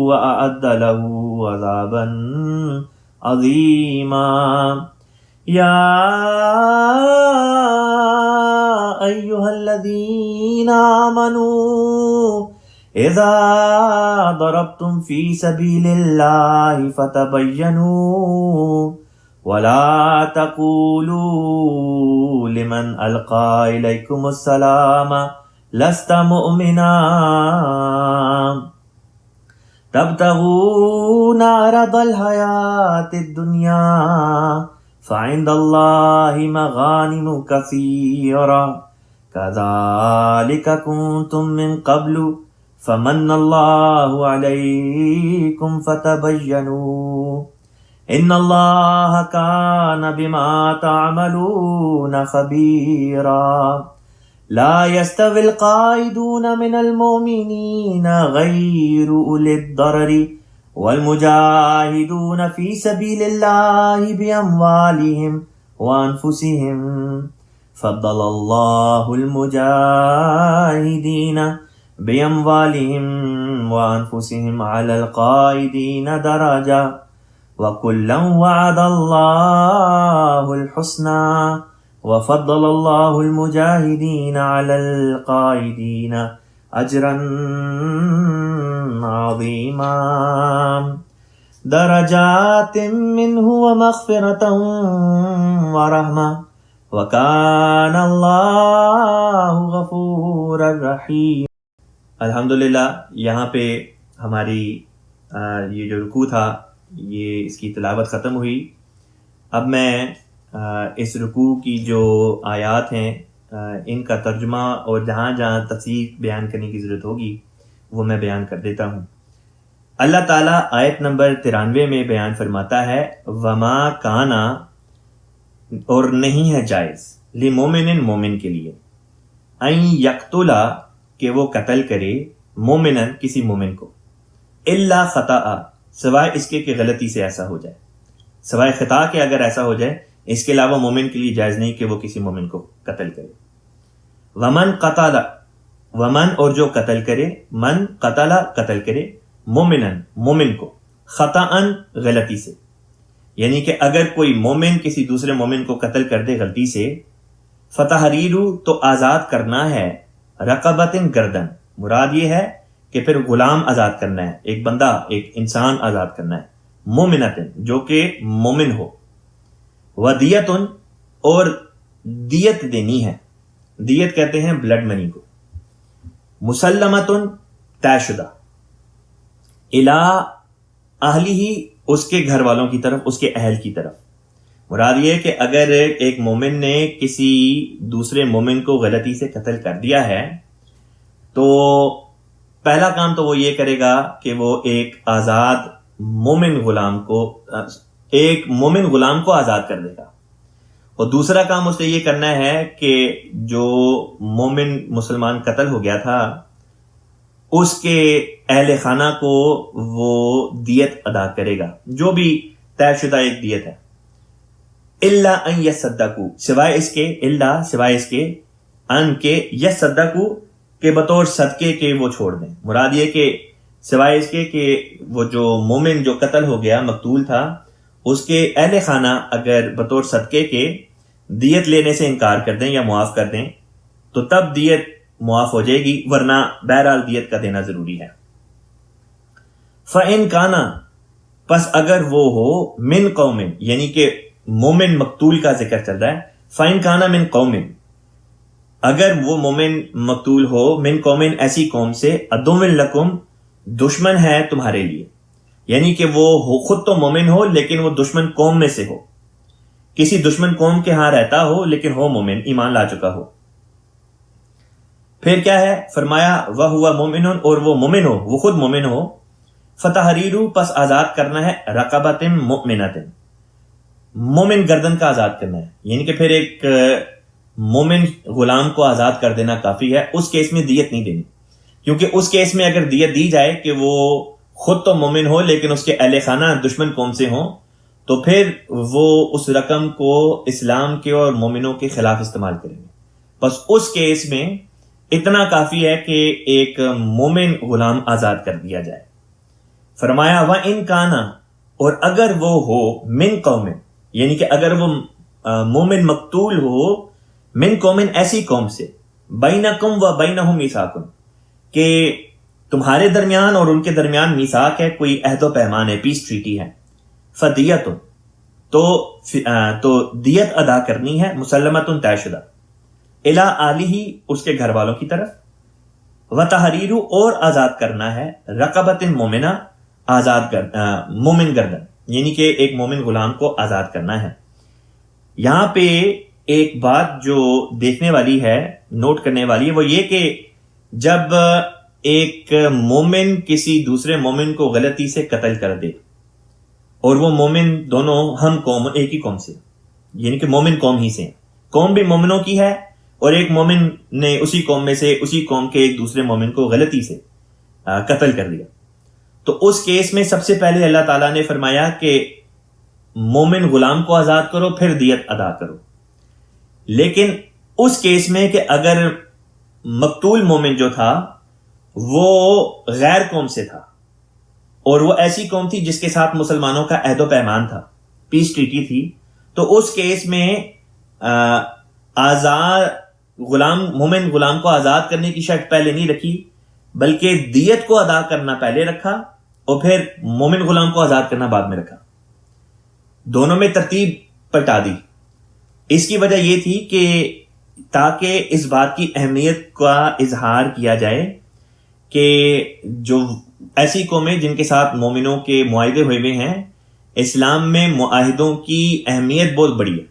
Speaker 1: وَأَعَدَّ لَهُ عَذَابًا عَظِيمًا. يَا أَيُّهَا الَّذِينَ آمَنُوا إِذَا ضَرَبْتُمْ فِي سَبِيلِ اللَّهِ فَتَبَيَّنُوا ولا تقولوا لمن القى اليكم السلام لست مؤمنا تبتغون عرض الحیات الدنیا فعند اللہ مغانم کثیرہ كذلك كنتم من قبل فمن الله عليكم فتبينوا ان الله كان بما تعملون خبيرا لا يستوي القائدون من المؤمنين غير أولي الضرر والمجاهدون في سبيل الله بأموالهم وأنفسهم فضل الله المجاهدين بأموالهم وأنفسهم على القائدين درجة وكلا وعد الله الحسنى وفضل الله المجاهدين على القائدين أجرا عظيما درجات منه ومغفرة ورحمة وَكَانَ اللَّهُ غَفُورًا رَحِيمًا۔ الحمدللہ یہاں پہ ہماری یہ جو رکوع تھا یہ اس کی تلاوت ختم ہوئی۔ اب میں اس رکوع کی جو آیات ہیں ان کا ترجمہ اور جہاں جہاں تفصیل بیان کرنے کی ضرورت ہوگی وہ میں بیان کر دیتا ہوں۔ اللہ تعالیٰ آیت نمبر 93 میں بیان فرماتا ہے وَمَا كَانَ اور نہیں ہے جائز لِمُؤْمِنٍ مومن کے لیے اَن یقتل کہ وہ قتل کرے مومنًا کسی مومن کو الا خطأ سوائے اس کے کہ غلطی سے ایسا ہو جائے، سوائے خطا کے اگر ایسا ہو جائے اس کے علاوہ مومن کے لیے جائز نہیں کہ وہ کسی مومن کو قتل کرے۔ ومن قتل ومن اور جو قتل کرے من قتل قتل کرے مومنًا مومن کو خطأً غلطی سے، یعنی کہ اگر کوئی مومن کسی دوسرے مومن کو قتل کر دے غلطی سے فتحریر تو آزاد کرنا ہے رقبۃ گردن، مراد یہ ہے کہ پھر غلام آزاد کرنا ہے، ایک بندہ ایک انسان آزاد کرنا ہے، مومنۃ جو کہ مومن ہو، ودیۃ اور دیت دینی ہے، دیت کہتے ہیں بلڈ منی کو، مسلمۃ طے شدہ، الی اہلہ اس کے گھر والوں کی طرف، اس کے اہل کی طرف۔ مراد یہ کہ اگر ایک مومن نے کسی دوسرے مومن کو غلطی سے قتل کر دیا ہے تو پہلا کام تو وہ یہ کرے گا کہ وہ ایک آزاد مومن غلام کو آزاد کر دے گا، اور دوسرا کام اس نے یہ کرنا ہے کہ جو مومن مسلمان قتل ہو گیا تھا اس کے اہل خانہ کو وہ دیت ادا کرے گا، جو بھی طے شدہ ایک دیت ہے، الا ان یصدقوا سوائے اس کے ان کے یصدقوا کہ بطور صدقے کے وہ چھوڑ دیں۔ مراد یہ کہ سوائے اس کے کہ وہ جو مومن جو قتل ہو گیا مقتول تھا اس کے اہل خانہ اگر بطور صدقے کے دیت لینے سے انکار کر دیں یا معاف کر دیں تو تب دیت معاف ہو جائے گی، ورنہ بہرحال دیت کا دینا ضروری ہے۔ فَإِن كَانَ پس اگر وہ ہو من قوم، یعنی کہ مومن مقتول کا ذکر چل رہا ہے، فَإِن كَانَ من قوم اگر وہ مومن مقتول ہو من قوم ایسی قوم سے عدو لکم دشمن ہے تمہارے لیے، یعنی کہ وہ خود تو مومن ہو لیکن وہ دشمن قوم میں سے ہو، کسی دشمن قوم کے ہاں رہتا ہو لیکن ہو مومن، ایمان لا چکا ہو، پھر کیا ہے فرمایا وَهُوَ مُؤْمِنٌ اور وہ مومن ہو، وہ خود مومن ہو، فَتَحْرِيرُ پس آزاد کرنا ہے رَقَبَةٍ مُؤْمِنَةٍ مومن گردن کا آزاد کرنا ہے، یعنی کہ پھر ایک مومن غلام کو آزاد کر دینا کافی ہے، اس کیس میں دیت نہیں دینی، کیونکہ اس کیس میں اگر دیت دی جائے کہ وہ خود تو مومن ہو لیکن اس کے اہل خانہ دشمن قوم سے ہوں تو پھر وہ اس رقم کو اسلام کے اور مومنوں کے خلاف استعمال کریں گے، بس اس کیس میں اتنا کافی ہے کہ ایک مومن غلام آزاد کر دیا جائے۔ فرمایا وَإِن كَانَ اور اگر وہ ہو من قوم، یعنی کہ اگر وہ مومن مقتول ہو من قوم ایسی قوم سے بینکم و بینہم میثاق کہ تمہارے درمیان اور ان کے درمیان میثاق ہے، کوئی عہد و پیمان ہے، پیس ٹریٹی ہے، فدیت تو دیت ادا کرنی ہے مسلمۃ طے شدہ، الی آلہ اس کے گھر والوں کی طرف، و تحریر اور آزاد کرنا ہے، رقبۃ مومنہ آزاد مومن گردن، یعنی کہ ایک مومن غلام کو آزاد کرنا ہے۔ یہاں پہ ایک بات جو دیکھنے والی ہے، نوٹ کرنے والی ہے، وہ یہ کہ جب ایک مومن کسی دوسرے مومن کو غلطی سے قتل کر دے اور وہ مومن دونوں ہم قوم ایک ہی قوم سے، یعنی کہ مومن قوم ہی سے، قوم بھی مومنوں کی ہے اور ایک مومن نے اسی قوم میں سے اسی قوم کے ایک دوسرے مومن کو غلطی سے قتل کر دیا، تو اس کیس میں سب سے پہلے اللہ تعالیٰ نے فرمایا کہ مومن غلام کو آزاد کرو پھر دیت ادا کرو۔ لیکن اس کیس میں کہ اگر مقتول مومن جو تھا وہ غیر قوم سے تھا اور وہ ایسی قوم تھی جس کے ساتھ مسلمانوں کا عہد و پیمان تھا، پیس ٹریٹی تھی، تو اس کیس میں آزاد مومن غلام کو آزاد کرنے کی شرط پہلے نہیں رکھی، بلکہ دیت کو ادا کرنا پہلے رکھا اور پھر مومن غلام کو آزاد کرنا بعد میں رکھا، دونوں میں ترتیب پلٹا دی۔ اس کی وجہ یہ تھی کہ تاکہ اس بات کی اہمیت کا اظہار کیا جائے کہ جو ایسی قومیں جن کے ساتھ مومنوں کے معاہدے ہوئے ہوئے ہیں، اسلام میں معاہدوں کی اہمیت بہت بڑی ہے،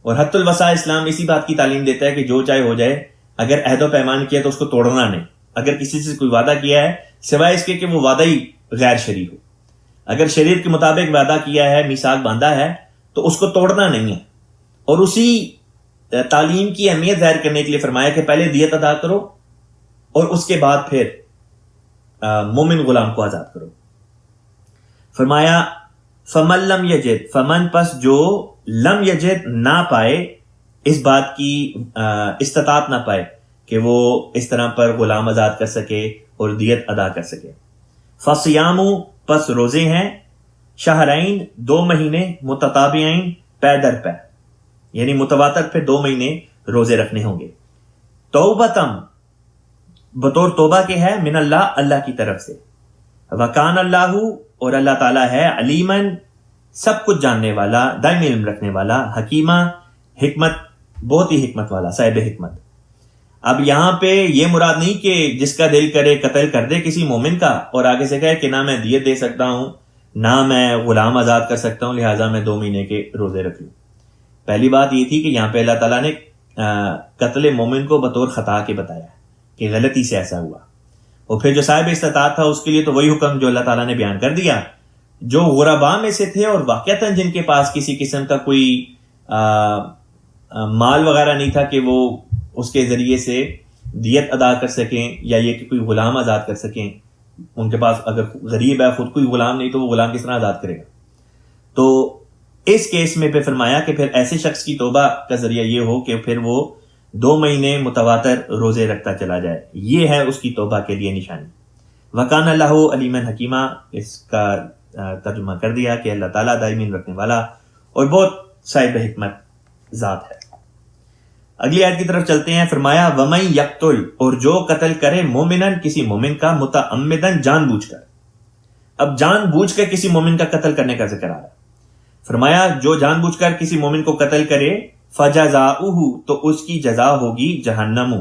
Speaker 1: اور حت الوسع اسلام اسی بات کی تعلیم دیتا ہے کہ جو چاہے ہو جائے، اگر عہد و پیمان کیا تو اس کو توڑنا نہیں، اگر کسی سے کوئی وعدہ کیا ہے سوائے اس کے کہ وہ وعدہ ہی غیر شرعی ہو، اگر شریعت کے مطابق وعدہ کیا ہے، میثاق باندھا ہے، تو اس کو توڑنا نہیں ہے۔ اور اسی تعلیم کی اہمیت ظاہر کرنے کے لیے فرمایا کہ پہلے دیت ادا کرو اور اس کے بعد پھر مومن غلام کو آزاد کرو۔ فرمایا فمن لم یجد، فمن پس جو لم یجد نہ پائے، اس بات کی استطاعت نہ پائے کہ وہ اس طرح پر غلام آزاد کر سکے اور دیت ادا کر سکے، فصیام پس روزے ہیں، شہرین 2 مہینے، متتابعین پے در پے، یعنی متواتر پہ 2 مہینے روزے رکھنے ہوں گے، توبتم بطور توبہ کے ہے، من اللہ اللہ کی طرف سے، وکان اللہ اور اللہ تعالیٰ ہے، علیمن سب کچھ جاننے والا، دائم علم رکھنے والا، حکیمہ حکمت بہت ہی حکمت والا، صاحب حکمت۔ اب یہاں پہ یہ مراد نہیں کہ جس کا دل کرے قتل کر دے کسی مومن کا اور آگے سے کہے کہ نہ میں دیت دے سکتا ہوں نہ میں غلام آزاد کر سکتا ہوں، لہٰذا میں 2 مہینے کے روزے رکھ لوں۔ پہلی بات یہ تھی کہ یہاں پہ اللہ تعالیٰ نے قتل مومن کو بطور خطا کے بتایا کہ غلطی سے ایسا ہوا، اور پھر جو صاحب استطاعت تھا اس کے لیے تو وہی حکم جو اللہ تعالیٰ نے بیان کر دیا، جو غرباء میں سے تھے اور واقعتاً جن کے پاس کسی قسم کا کوئی مال وغیرہ نہیں تھا کہ وہ اس کے ذریعے سے دیت ادا کر سکیں یا یہ کہ کوئی غلام آزاد کر سکیں، ان کے پاس اگر غریب ہے خود کوئی غلام نہیں تو وہ غلام کس طرح آزاد کرے گا، تو اس کیس میں پہ فرمایا کہ پھر ایسے شخص کی توبہ کا ذریعہ یہ ہو کہ پھر وہ 2 مہینے متواتر روزے رکھتا چلا جائے، یہ ہے اس کی توبہ کے لیے نشانی۔ وکان اللہ علیمن حکیمہ، اس کا ترجمہ کر دیا کہ اللہ تعالیٰ دائمی رکھنے والا اور بہت صاحب حکمت ذات ہے۔ اگلی آیت کی طرف چلتے ہیں، فرمایا وَمَن یقتل، اور جو قتل کرے مومنن کسی مومن کا، متعمدن جان بوجھ کر، اب جان بوجھ کر کسی مومن کا قتل کرنے کا ذکر آ رہا ہے، فرمایا جو جان بوجھ کر کسی مومن کو قتل کرے، فجزاؤہ تو اس کی جزا ہوگی جہنم،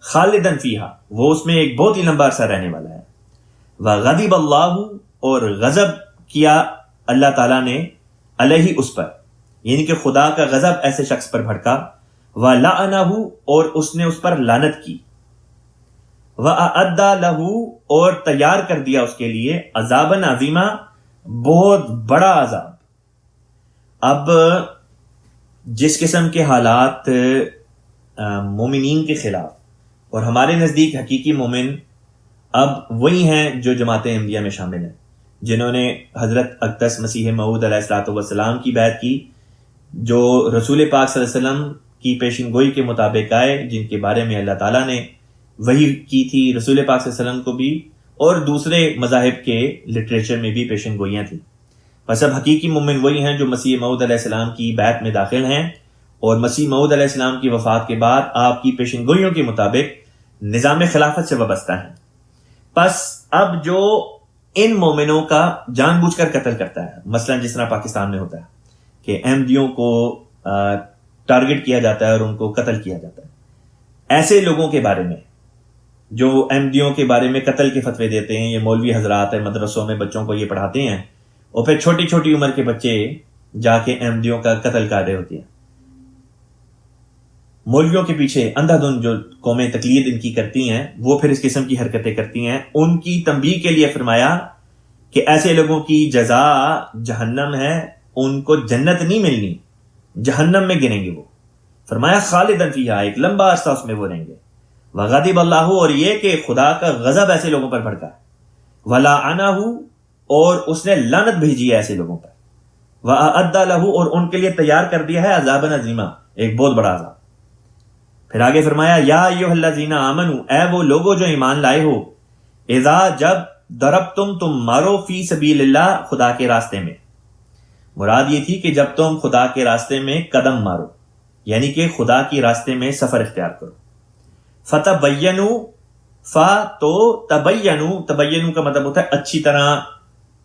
Speaker 1: خالدن فیہا وہ اس میں ایک بہت ہی لمبا عرصہ رہنے والا ہے، وغضب اللہ اور غضب کیا اللہ تعالیٰ نے علیہ اس پر، یعنی کہ خدا کا غضب ایسے شخص پر بھڑکا، وَلَعَنَهُ اور اس نے اس پر لعنت کی، وَأَعَدَّ لَهُ اور تیار کر دیا اس کے لیے عذابًا عظیما بہت بڑا عذاب۔ اب جس قسم کے حالات مومنین کے خلاف، اور ہمارے نزدیک حقیقی مومن اب وہی ہیں جو جماعت احمدیہ میں شامل ہیں، جنہوں نے حضرت اقدس مسیح موعود علیہ الصلوۃ والسلام کی بیعت کی، جو رسول پاک صلی اللہ علیہ وسلم کی پیشن گوئی کے مطابق آئے، جن کے بارے میں اللہ تعالیٰ نے وحی کی تھی رسول پاک صلی اللہ علیہ وسلم کو بھی، اور دوسرے مذاہب کے لٹریچر میں بھی پیشن گوئیاں تھیں۔ بس اب حقیقی مومن وہی ہیں جو مسیح موعود علیہ السلام کی بیعت میں داخل ہیں، اور مسیح موعود علیہ السلام کی وفات کے بعد آپ کی پیشن گوئیوں کے مطابق نظام خلافت سے وابستہ ہیں۔ پس اب جو ان مومنوں کا جان بوجھ کر قتل کرتا ہے. مثلا جس طرح پاکستان میں ہوتا ہے کہ احمدیوں کو ٹارگٹ کیا جاتا ہے اور ان کو قتل کیا جاتا ہے. ایسے لوگوں کے بارے میں جو احمدیوں کے بارے میں قتل کے فتوے دیتے ہیں، یہ مولوی حضرات ہیں، مدرسوں میں بچوں کو یہ پڑھاتے ہیں، اور پھر چھوٹی چھوٹی عمر کے بچے جا کے احمدیوں کا قتل کر رہے ہوتے ہیں. مولویوں کے پیچھے اندھا دھند جو قومیں تقلید ان کی کرتی ہیں، وہ پھر اس قسم کی حرکتیں کرتی ہیں. ان کی تنبیہ کے لیے فرمایا کہ ایسے لوگوں کی جزا جہنم ہے، ان کو جنت نہیں ملنی، جہنم میں گریں گے وہ. فرمایا خالدن فیہا، ایک لمبا عرصہ اس میں وہ رہیں گے. وغضب اللہ، اور یہ کہ خدا کا غضب ایسے لوگوں پر بھڑکا ہے. ولعنہ، اور اس نے لعنت بھیجی ہے ایسے لوگوں پر. وَأَعَدَّ لَهُ، اور ان کے لیے تیار کر دیا ہے عذابًا عظیما، ایک بہت بڑا عذاب. پھر آگے فرمایا یا ایھا الذین آمنوا، اے وہ لوگو جو ایمان لائے ہو، اذا جب ضربتم، تم مارو، فی سبیل اللہ، خدا کے راستے میں. مراد یہ تھی کہ جب تم خدا کے راستے میں قدم مارو، یعنی کہ خدا کے راستے میں سفر اختیار کرو. فتبینوا، تو تبینوا، تبینوا کا مطلب ہوتا ہے اچھی طرح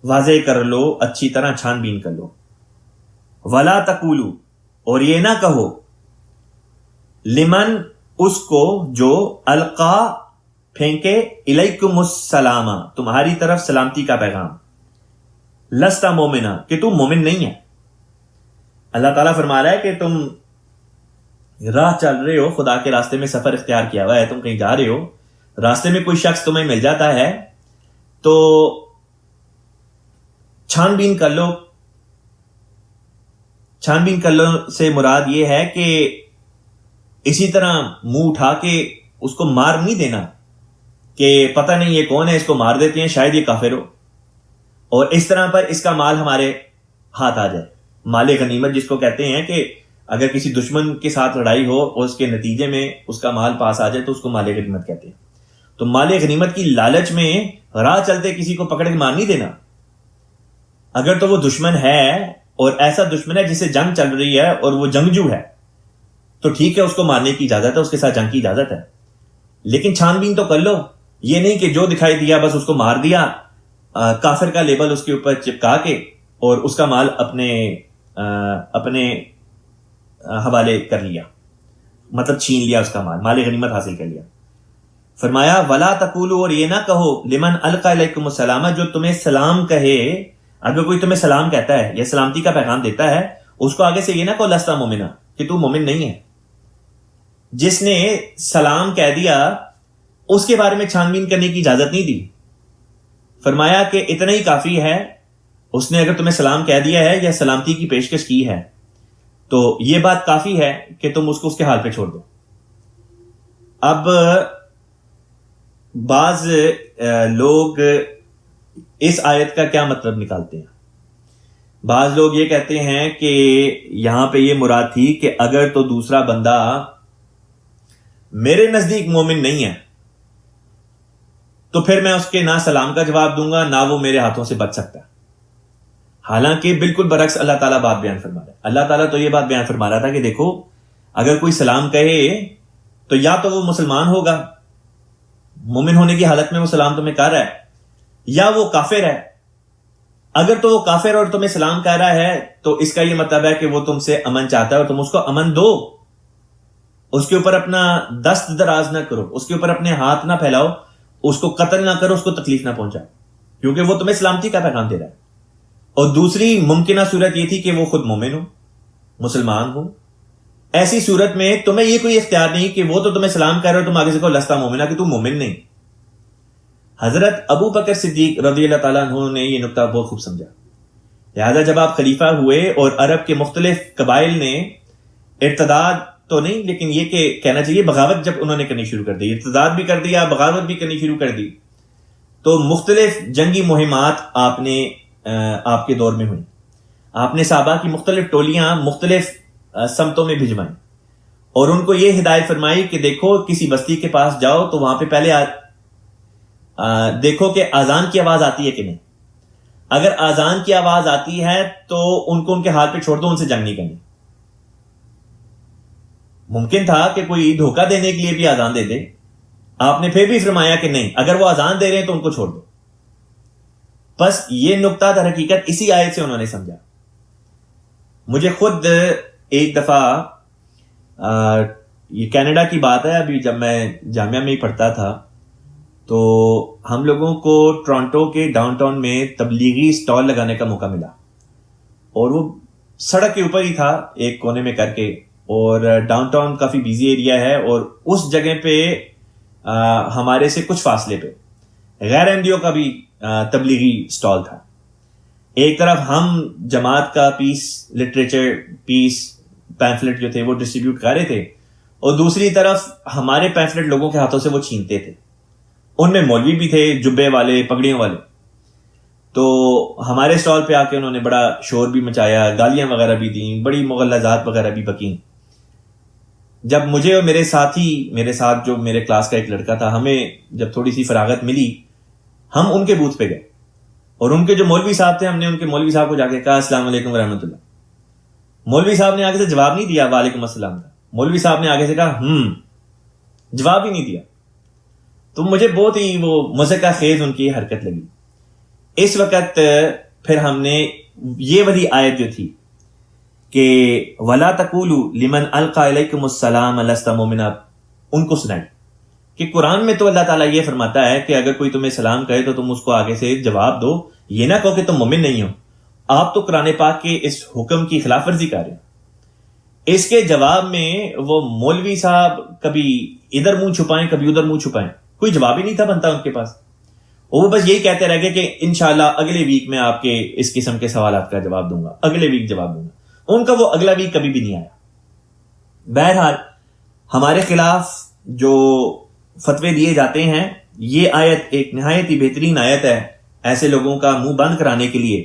Speaker 1: واضح کر لو، اچھی طرح چھان بین کر لو. ولا تقولوا، اور یہ نہ کہو، لمن، اس کو جو القا، پھینکے، الیکم السلام، تمہاری طرف سلامتی کا پیغام، لست مومنا، کہ تم مومن نہیں ہے. اللہ تعالیٰ فرما رہا ہے کہ تم راہ چل رہے ہو، خدا کے راستے میں سفر اختیار کیا ہوا ہے، تم کہیں جا رہے ہو، راستے میں کوئی شخص تمہیں مل جاتا ہے تو چھان بین کر لو. چھان بین کر لو سے مراد یہ ہے کہ اسی طرح منہ اٹھا کے اس کو مار نہیں دینا کہ پتہ نہیں یہ کون ہے، اس کو مار دیتے ہیں، شاید یہ کافر ہو، اور اس طرح پر اس کا مال ہمارے ہاتھ آ جائے. مال غنیمت جس کو کہتے ہیں کہ اگر کسی دشمن کے ساتھ لڑائی ہو اور اس کے نتیجے میں اس کا مال پاس آ جائے تو اس کو مال غنیمت کہتے ہیں. تو مال غنیمت کی لالچ میں راہ چلتے کسی کو پکڑ کے مار نہیں دینا. اگر تو وہ دشمن ہے اور ایسا دشمن ہے جسے جنگ چل رہی ہے اور وہ جنگجو ہے تو ٹھیک ہے، اس کو مارنے کی اجازت ہے، اس کے ساتھ جنگ کی اجازت ہے، لیکن چھان بین تو کر لو. یہ نہیں کہ جو دکھائی دیا بس اس کو مار دیا، کافر کا لیبل اس کے اوپر چپکا کے اور اس کا مال اپنے حوالے کر لیا، مطلب چھین لیا، اس کا مال غنیمت حاصل کر لیا. فرمایا ولا تقولوا، اور یہ نہ کہو، لمن القى الیکم السلام، جو تمہیں سلام کہے. اگر کوئی تمہیں سلام کہتا ہے یا سلامتی کا پیغام دیتا ہے، اس کو آگے سے یہ نہ کہو لست مومنا، کہ تو مومن نہیں ہے. جس نے سلام کہہ دیا اس کے بارے میں چھان بین کرنے کی اجازت نہیں دی. فرمایا کہ اتنا ہی کافی ہے، اس نے اگر تمہیں سلام کہہ دیا ہے یا سلامتی کی پیشکش کی ہے تو یہ بات کافی ہے کہ تم اس کو اس کے حال پہ چھوڑ دو. اب بعض لوگ اس آیت کا کیا مطلب نکالتے ہیں. بعض لوگ یہ کہتے ہیں کہ یہاں پہ یہ مراد تھی کہ اگر تو دوسرا بندہ میرے نزدیک مومن نہیں ہے تو پھر میں اس کے نہ سلام کا جواب دوں گا، نہ وہ میرے ہاتھوں سے بچ سکتا. حالانکہ بالکل برعکس اللہ تعالیٰ بات بیان فرما رہا ہے. اللہ تعالیٰ تو یہ بات بیان فرما رہا تھا کہ دیکھو، اگر کوئی سلام کہے تو یا تو وہ مسلمان ہوگا، مومن ہونے کی حالت میں وہ سلام تمہیں کہہ رہا ہے، یا وہ کافر ہے. اگر تو وہ کافر اور تمہیں سلام کہہ رہا ہے تو اس کا یہ مطلب ہے کہ وہ تم سے امن چاہتا ہے اور تم اس کو امن دو، اس کے اوپر اپنا دست دراز نہ کرو، اس کے اوپر اپنے ہاتھ نہ پھیلاؤ، اس کو قتل نہ کرو، اس کو تکلیف نہ پہنچاؤ، کیونکہ وہ تمہیں سلامتی کا پیغام دے رہا ہے. اور دوسری ممکنہ صورت یہ تھی کہ وہ خود مومن ہو، مسلمان ہو. ایسی صورت میں تمہیں یہ کوئی اختیار نہیں کہ وہ تو تمہیں سلام کر رہے ہو، تم آگے سے کہو لستہ مومنہ، کہ تم مومن نہیں. حضرت ابو بکر صدیق رضی اللہ تعالیٰ عنہ نے یہ نقطہ بہت خوب سمجھا. لہذا جب آپ خلیفہ ہوئے اور عرب کے مختلف قبائل نے ارتداد تو نہیں لیکن یہ کہ کہنا چاہیے بغاوت جب انہوں نے کرنی شروع کر دی، ارتداد بھی کر دیا، بغاوت بھی کرنی شروع کر دی، تو مختلف جنگی مہمات آپ کے دور میں ہوئی. آپ نے صحابہ کی مختلف ٹولیاں مختلف سمتوں میں بھجوائیں اور ان کو یہ ہدایت فرمائی کہ دیکھو کسی بستی کے پاس جاؤ تو وہاں پہ پہلے دیکھو کہ اذان کی آواز آتی ہے کہ نہیں. اگر اذان کی آواز آتی ہے تو ان کو ان کے حال پہ چھوڑ دو، ان سے جنگ نہیں کرنی. ممکن تھا کہ کوئی دھوکہ دینے کے لیے بھی اذان دے دے، آپ نے پھر بھی فرمایا کہ نہیں، اگر وہ اذان دے رہے ہیں تو ان کو چھوڑ دو. بس یہ نقطہ در حقیقت اسی آیت سے انہوں نے سمجھا. مجھے خود ایک دفعہ یہ کینیڈا کی بات ہے، ابھی جب میں جامعہ میں ہی پڑھتا تھا تو ہم لوگوں کو ٹورانٹو کے ڈاؤن ٹاؤن میں تبلیغی سٹال لگانے کا موقع ملا، اور وہ سڑک کے اوپر ہی تھا ایک کونے میں کر کے، اور ڈاؤن ٹاؤن کافی بیزی ایریا ہے، اور اس جگہ پہ ہمارے سے کچھ فاصلے پہ غیر احمدیوں کا بھی تبلیغی سٹال تھا. ایک طرف ہم جماعت کا پیس لٹریچر، پیس پیمفلٹ جو تھے وہ ڈسٹریبیوٹ کر رہے تھے، اور دوسری طرف ہمارے پیمفلٹ لوگوں کے ہاتھوں سے وہ چھینتے تھے. ان میں مولوی بھی تھے، جبے والے، پگڑیوں والے. تو ہمارے سٹال پہ آ کے انہوں نے بڑا شور بھی مچایا، گالیاں وغیرہ بھی دیں، بڑی مغلظات وغیرہ بھی بکیں. جب مجھے اور میرے ساتھ جو میرے کلاس کا ایک لڑکا تھا، ہمیں جب تھوڑی سی فراغت ملی، ہم ان کے بوتھ پہ گئے، اور ان کے جو مولوی صاحب تھے، ہم نے ان کے مولوی صاحب کو جا کے کہا السلام علیکم ورحمۃ اللہ. مولوی صاحب نے آگے سے جواب نہیں دیا وعلیکم السلام کا، مولوی صاحب نے آگے سے کہا جواب ہی نہیں دیا. تو مجھے بہت ہی وہ مضحکہ خیز ان کی حرکت لگی. اس وقت پھر ہم نے یہ والی آیت جو تھی کہ وَلَا تَقُولُوا لِمَنْ أَلْقَى إِلَيْكُمُ السَّلَامَ لَسْتَ مُؤْمِنًا، ان کو سنائی کہ قرآن میں تو اللہ تعالیٰ یہ فرماتا ہے کہ اگر کوئی تمہیں سلام کرے تو تم اس کو آگے سے جواب دو، یہ نہ کہو کہ تم مومن نہیں ہو. آپ تو قرآن پاک کے اس حکم کی خلاف ورزی کر رہے ہیں. اس کے جواب میں وہ مولوی صاحب کبھی ادھر منہ چھپائیں، کبھی ادھر منہ چھپائیں، کوئی جواب ہی نہیں تھا بنتا ان کے پاس. وہ بس یہی کہتے رہ گئے کہ انشاءاللہ اگلے ویک میں آپ کے اس قسم کے سوالات کا جواب دوں گا، اگلے ویک جواب دوں گا. ان کا وہ اگلا ویک کبھی بھی نہیں آیا. بہرحال ہمارے خلاف جو فتوے دیے جاتے ہیں، یہ آیت ایک نہایت ہی بہترین آیت ہے ایسے لوگوں کا منہ بند کرانے کے لیے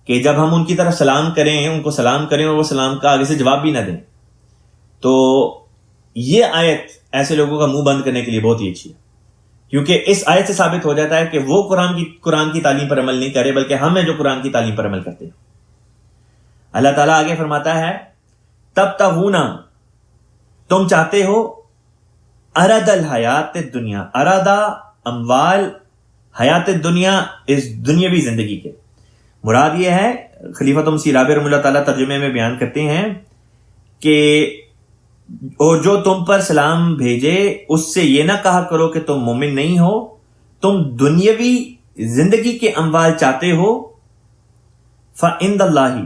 Speaker 1: کہ جب ہم ان کی طرف سلام کریں، ان کو سلام کریں اور وہ سلام کا آگے سے جواب بھی نہ دیں. تو یہ آیت ایسے لوگوں کا منہ بند کرنے کے لیے بہت ہی اچھی ہے، کیونکہ اس آیت سے ثابت ہو جاتا ہے کہ وہ قرآن کی تعلیم پر عمل نہیں کرے، بلکہ ہم ہیں جو قرآن کی تعلیم پر عمل کرتے ہیں. اللہ تعالیٰ آگے فرماتا ہے تبتغون، تم چاہتے ہو، اراد الحیات الدنیا، ارادہ اموال، حیات الدنیا، اس دنیاوی زندگی کے. مراد یہ ہے، خلیفۃ مسیح رابع رحمہ اللہ تعالیٰ ترجمے میں بیان کرتے ہیں کہ اور جو تم پر سلام بھیجے اس سے یہ نہ کہا کرو کہ تم مومن نہیں ہو، تم دنیاوی زندگی کے اموال چاہتے ہو. فعند اللہ،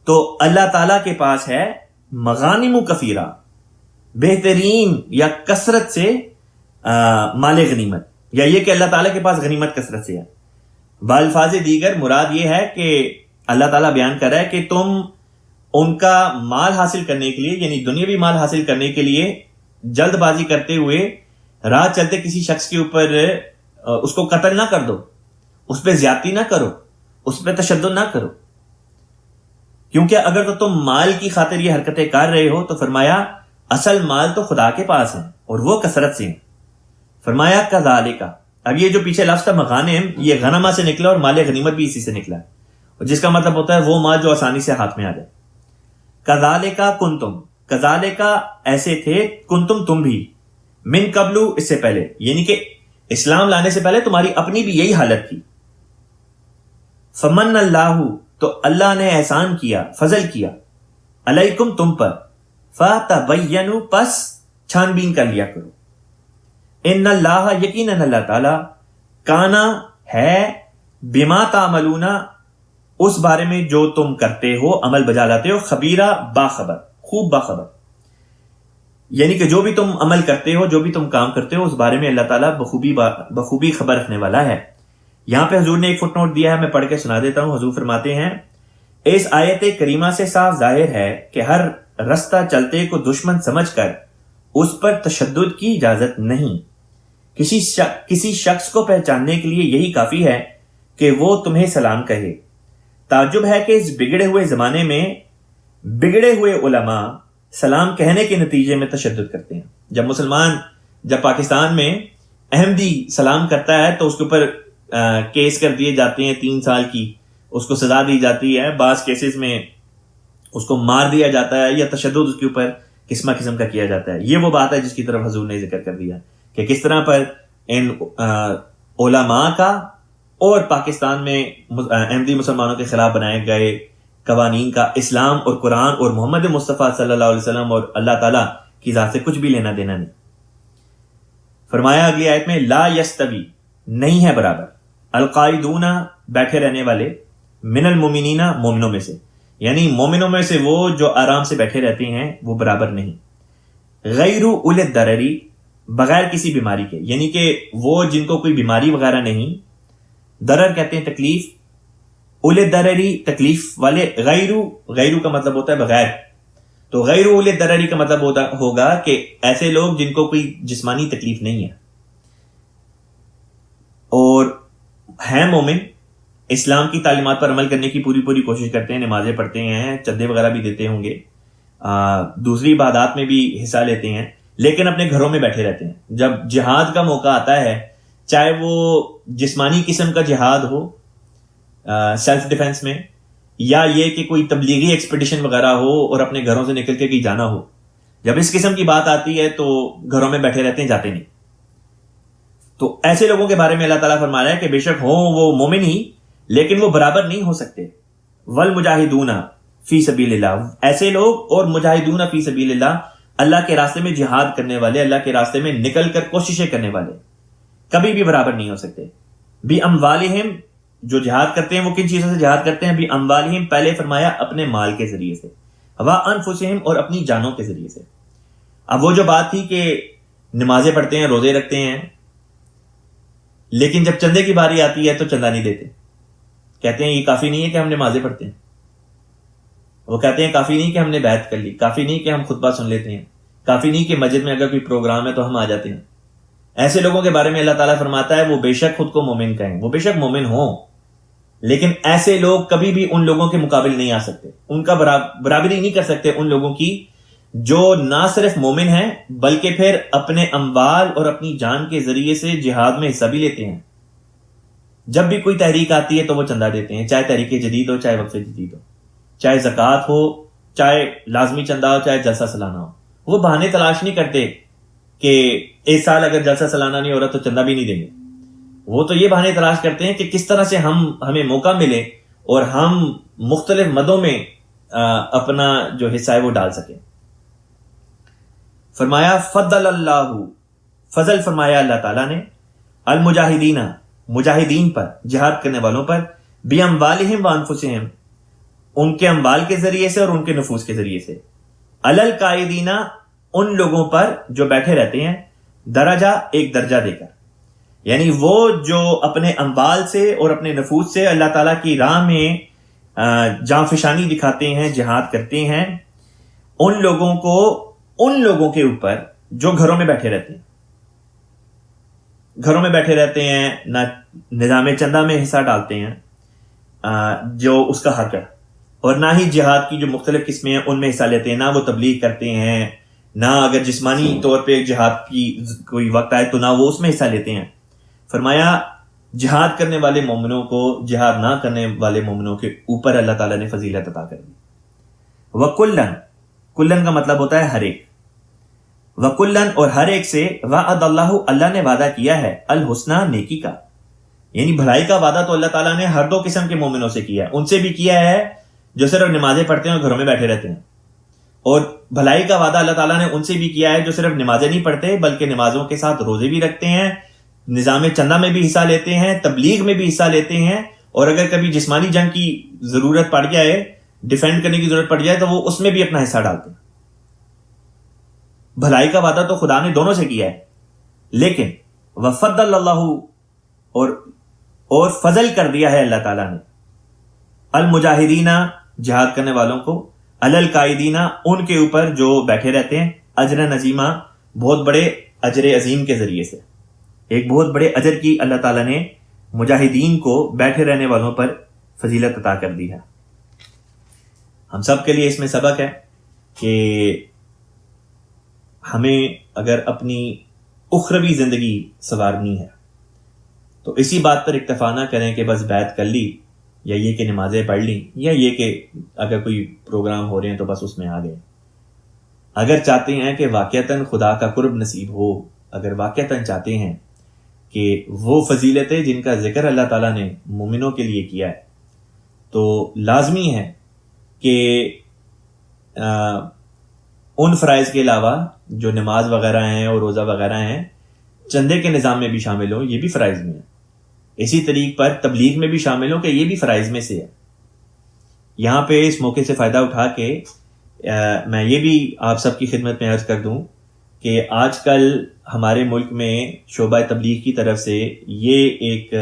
Speaker 1: تو اللہ تعالیٰ کے پاس ہے مغانم کثیرہ، بہترین یا کثرت سے مال غنیمت، یا یہ کہ اللہ تعالیٰ کے پاس غنیمت کثرت سے ہے. بالفاظ دیگر مراد یہ ہے کہ اللہ تعالیٰ بیان کر رہا ہے کہ تم ان کا مال حاصل کرنے کے لیے، یعنی دنیاوی مال حاصل کرنے کے لیے جلد بازی کرتے ہوئے راہ چلتے کسی شخص کے اوپر اس کو قتل نہ کر دو، اس پہ زیادتی نہ کرو، اس پہ تشدد نہ کرو. کیونکہ اگر تو تم مال کی خاطر یہ حرکتیں کر رہے ہو تو فرمایا اصل مال تو خدا کے پاس ہے اور وہ کثرت سے ہیں. فرمایا کذالک، اب یہ جو پیچھے لفظ تھا مغانم، یہ غنمہ سے نکلا اور مال غنیمت بھی اسی سے نکلا ہے، اور جس کا مطلب ہوتا ہے وہ مال جو آسانی سے ہاتھ میں آ جائے. کذالک کنتم، کذالک ایسے تھے، کنتم تم بھی، من قبل اس سے پہلے، یعنی کہ اسلام لانے سے پہلے تمہاری اپنی بھی یہی حالت تھی. فمن اللہ، تو اللہ نے احسان کیا، فضل کیا، علیکم تم پر، فتبینوا، پس چھان بین کر لیا کرو. ان اللہ، یقیناً اللہ تعالی، کانا ہے، بما تعملون، اس بارے میں جو تم کرتے ہو، عمل بجا لاتے ہو، خبیرہ، باخبر، خوب باخبر. یعنی کہ جو بھی تم عمل کرتے ہو، جو بھی تم کام کرتے ہو، اس بارے میں اللہ تعالیٰ بخوبی خبر رکھنے والا ہے. یہاں پہ حضور نے ایک فٹ نوٹ دیا ہے، میں پڑھ کے سنا دیتا ہوں. حضور فرماتے ہیں اس آیت کریمہ سے صاف ظاہر ہے کہ ہر رستہ چلتے کو دشمن سمجھ کر اس پر تشدد کی اجازت نہیں. کسی شخص کو پہچاننے کے لیے یہی کافی ہے کہ وہ تمہیں سلام کہے. تعجب ہے کہ اس بگڑے ہوئے زمانے میں بگڑے ہوئے علماء سلام کہنے کے نتیجے میں تشدد کرتے ہیں. جب پاکستان میں احمدی سلام کرتا ہے تو اس کے اوپر کیس کر دیے جاتے ہیں 3 سال کی، اس کو سزا دی جاتی ہے. بعض کیسز میں اس کو مار دیا جاتا ہے یا تشدد اس کے اوپر قسم کا کیا جاتا ہے. یہ وہ بات ہے جس کی طرف حضور نے ذکر کر دیا کہ کس طرح پر ان علماء کا اور پاکستان میں احمدی مسلمانوں کے خلاف بنائے گئے قوانین کا اسلام اور قرآن اور محمد مصطفیٰ صلی اللہ علیہ وسلم اور اللہ تعالیٰ کی ذات سے کچھ بھی لینا دینا نہیں۔ فرمایا اگلی آیت میں لا یستوی، نہیں ہے برابر، القاعدون، بیٹھے رہنے والے، من المؤمنین، مومنوں میں سے، یعنی مومنوں میں سے وہ جو آرام سے بیٹھے رہتے ہیں وہ برابر نہیں، غیر اولی الضرری، بغیر کسی بیماری کے، یعنی کہ وہ جن کو کوئی بیماری وغیرہ نہیں، ضرر کہتے ہیں تکلیف، اولی الضرری تکلیف والے، غیر کا مطلب ہوتا ہے بغیر، تو غیر اولی الضرری کا مطلب ہوگا کہ ایسے لوگ جن کو کوئی جسمانی تکلیف نہیں ہے اور ہیں مومن، اسلام کی تعلیمات پر عمل کرنے کی پوری کوشش کرتے ہیں، نمازیں پڑھتے ہیں، چندے وغیرہ بھی دیتے ہوں گے، دوسری عبادات میں بھی حصہ لیتے ہیں، لیکن اپنے گھروں میں بیٹھے رہتے ہیں۔ جب جہاد کا موقع آتا ہے، چاہے وہ جسمانی قسم کا جہاد ہو سیلف ڈیفenس میں، یا یہ کہ کوئی تبلیغی ایکسپیڈیشن وغیرہ ہو اور اپنے گھروں سے نکل کے کہیں جانا ہو، جب اس قسم کی بات آتی ہے تو گھروں میں بیٹھے رہتے ہیں، جاتے نہیں۔ تو ایسے لوگوں کے بارے میں اللہ تعالیٰ فرما رہا ہے کہ بے شک ہوں وہ مومن ہی، لیکن وہ برابر نہیں ہو سکتے۔ والمجاہدون فی سبیل اللہ، ایسے لوگ اور مجاہدون فی سبیل اللہ، اللہ کے راستے میں جہاد کرنے والے، اللہ کے راستے میں نکل کر کوششیں کرنے والے، کبھی بھی برابر نہیں ہو سکتے۔ بھی اموالہم، جو جہاد کرتے ہیں وہ کن چیزوں سے جہاد کرتے ہیں؟ بھی اموالہم، پہلے فرمایا اپنے مال کے ذریعے سے، وانفسہم، اور اپنی جانوں کے ذریعے سے۔ اب وہ جو بات تھی کہ نمازیں پڑھتے ہیں، روزے رکھتے ہیں، لیکن جب چندے کی باری آتی ہے تو چندہ نہیں دیتے، کہتے ہیں یہ کافی نہیں ہے کہ ہم نمازیں پڑھتے ہیں، وہ کہتے ہیں کافی نہیں کہ ہم نے بیعت کر لی، کافی نہیں کہ ہم خطبہ سن لیتے ہیں، کافی نہیں کہ مسجد میں اگر کوئی پروگرام ہے تو ہم آ جاتے ہیں۔ ایسے لوگوں کے بارے میں اللہ تعالیٰ فرماتا ہے وہ بے شک خود کو مومن کہیں، وہ بے شک مومن ہوں، لیکن ایسے لوگ کبھی بھی ان لوگوں کے مقابل نہیں آ سکتے، ان کا برابری نہیں کر سکتے ان لوگوں کی جو نہ صرف مومن ہیں بلکہ پھر اپنے اموال اور اپنی جان کے ذریعے سے جہاد میں حصہ بھی لیتے ہیں۔ جب بھی کوئی تحریک آتی ہے تو وہ چندہ دیتے ہیں، چاہے تحریک جدید ہو، چاہے وقف جدید ہو، چاہے زکوٰۃ ہو، چاہے لازمی چندہ ہو، چاہے جلسہ سالانہ ہو۔ وہ بہانے تلاش نہیں کرتے کہ اس سال اگر جلسہ سالانہ نہیں ہو رہا تو چندہ بھی نہیں دیں گے، وہ تو یہ بہانے تلاش کرتے ہیں کہ کس طرح سے ہمیں موقع ملے اور ہم مختلف مدوں میں اپنا جو حصہ ہے وہ ڈال سکیں۔ فرمایا فضل اللہ، فضل فرمایا اللہ تعالیٰ نے، المجاہدین، مجاہدین پر، جہاد کرنے والوں پر، باموالہم وانفسہم، ان کے اموال کے ذریعے سے اور ان کے نفوس کے ذریعے سے، علی القاعدین، ان لوگوں پر جو بیٹھے رہتے ہیں، درجہ، ایک درجہ دے کر، یعنی وہ جو اپنے اموال سے اور اپنے نفوس سے اللہ تعالیٰ کی راہ میں جاں فشانی دکھاتے ہیں، جہاد کرتے ہیں، ان لوگوں کے اوپر جو گھروں میں بیٹھے رہتے ہیں، گھروں میں بیٹھے رہتے ہیں، نہ نظام چندہ میں حصہ ڈالتے ہیں جو اس کا حق ہے، اور نہ ہی جہاد کی جو مختلف قسمیں ہیں ان میں حصہ لیتے ہیں، نہ وہ تبلیغ کرتے ہیں، نہ اگر جسمانی طور پہ جہاد کی کوئی وقت آئے تو نہ وہ اس میں حصہ لیتے ہیں۔ فرمایا جہاد کرنے والے مومنوں کو جہاد نہ کرنے والے مومنوں کے اوپر اللہ تعالیٰ نے فضیلت عطا کر دی۔ وَكُلًّا، کلن کا مطلب ہوتا ہے ہر ایک، وَكُلًّا، اور ہر ایک سے، وعد اللہ، اللہ نے وعدہ کیا ہے، الحسنہ، نیکی کا، یعنی بھلائی کا وعدہ تو اللہ تعالیٰ نے ہر دو قسم کے مومنوں سے کیا ہے، ان سے بھی کیا ہے جو صرف نمازیں پڑھتے ہیں اور گھروں میں بیٹھے رہتے ہیں، اور بھلائی کا وعدہ اللہ تعالیٰ نے ان سے بھی کیا ہے جو صرف نمازیں نہیں پڑھتے بلکہ نمازوں کے ساتھ روزے بھی رکھتے ہیں، نظام چندہ میں بھی حصہ لیتے ہیں، تبلیغ میں بھی حصہ لیتے ہیں، اور اگر کبھی جسمانی جنگ کی ضرورت پڑ جائے، ڈیفینڈ کرنے کی ضرورت پڑ جائے تو وہ اس میں بھی اپنا حصہ ڈالتے ہیں۔ بھلائی کا وعدہ تو خدا نے دونوں سے کیا ہے، لیکن وفضل اللہ، اور فضل کر دیا ہے اللہ تعالیٰ نے، المجاہدین، جہاد کرنے والوں کو، علی القاعدین، ان کے اوپر جو بیٹھے رہتے ہیں، اجر عظیمہ، بہت بڑے اجر عظیم کے ذریعے سے، ایک بہت بڑے اجر کی اللہ تعالیٰ نے مجاہدین کو، بیٹھے رہنے والوں پر فضیلت عطا کر دی ہے۔ ہم سب کے لیے اس میں سبق ہے کہ ہمیں اگر اپنی اخروی زندگی سنوارنی ہے تو اسی بات پر اکتفا نہ کریں کہ بس بیعت کر لی، یا یہ کہ نمازیں پڑھ لی، یا یہ کہ اگر کوئی پروگرام ہو رہے ہیں تو بس اس میں آ گئے۔ اگر چاہتے ہیں کہ واقعتاً خدا کا قرب نصیب ہو، اگر واقعتاً چاہتے ہیں کہ وہ فضیلتیں جن کا ذکر اللہ تعالیٰ نے مومنوں کے لیے کیا ہے، تو لازمی ہے کہ ان فرائض کے علاوہ جو نماز وغیرہ ہیں اور روزہ وغیرہ ہیں، چندے کے نظام میں بھی شامل ہوں، یہ بھی فرائض میں ہے۔ اسی طریق پر تبلیغ میں بھی شامل ہوں کہ یہ بھی فرائض میں سے ہے۔ یہاں پہ اس موقع سے فائدہ اٹھا کے میں یہ بھی آپ سب کی خدمت میں عرض کر دوں کہ آج کل ہمارے ملک میں شعبہ تبلیغ کی طرف سے یہ ایک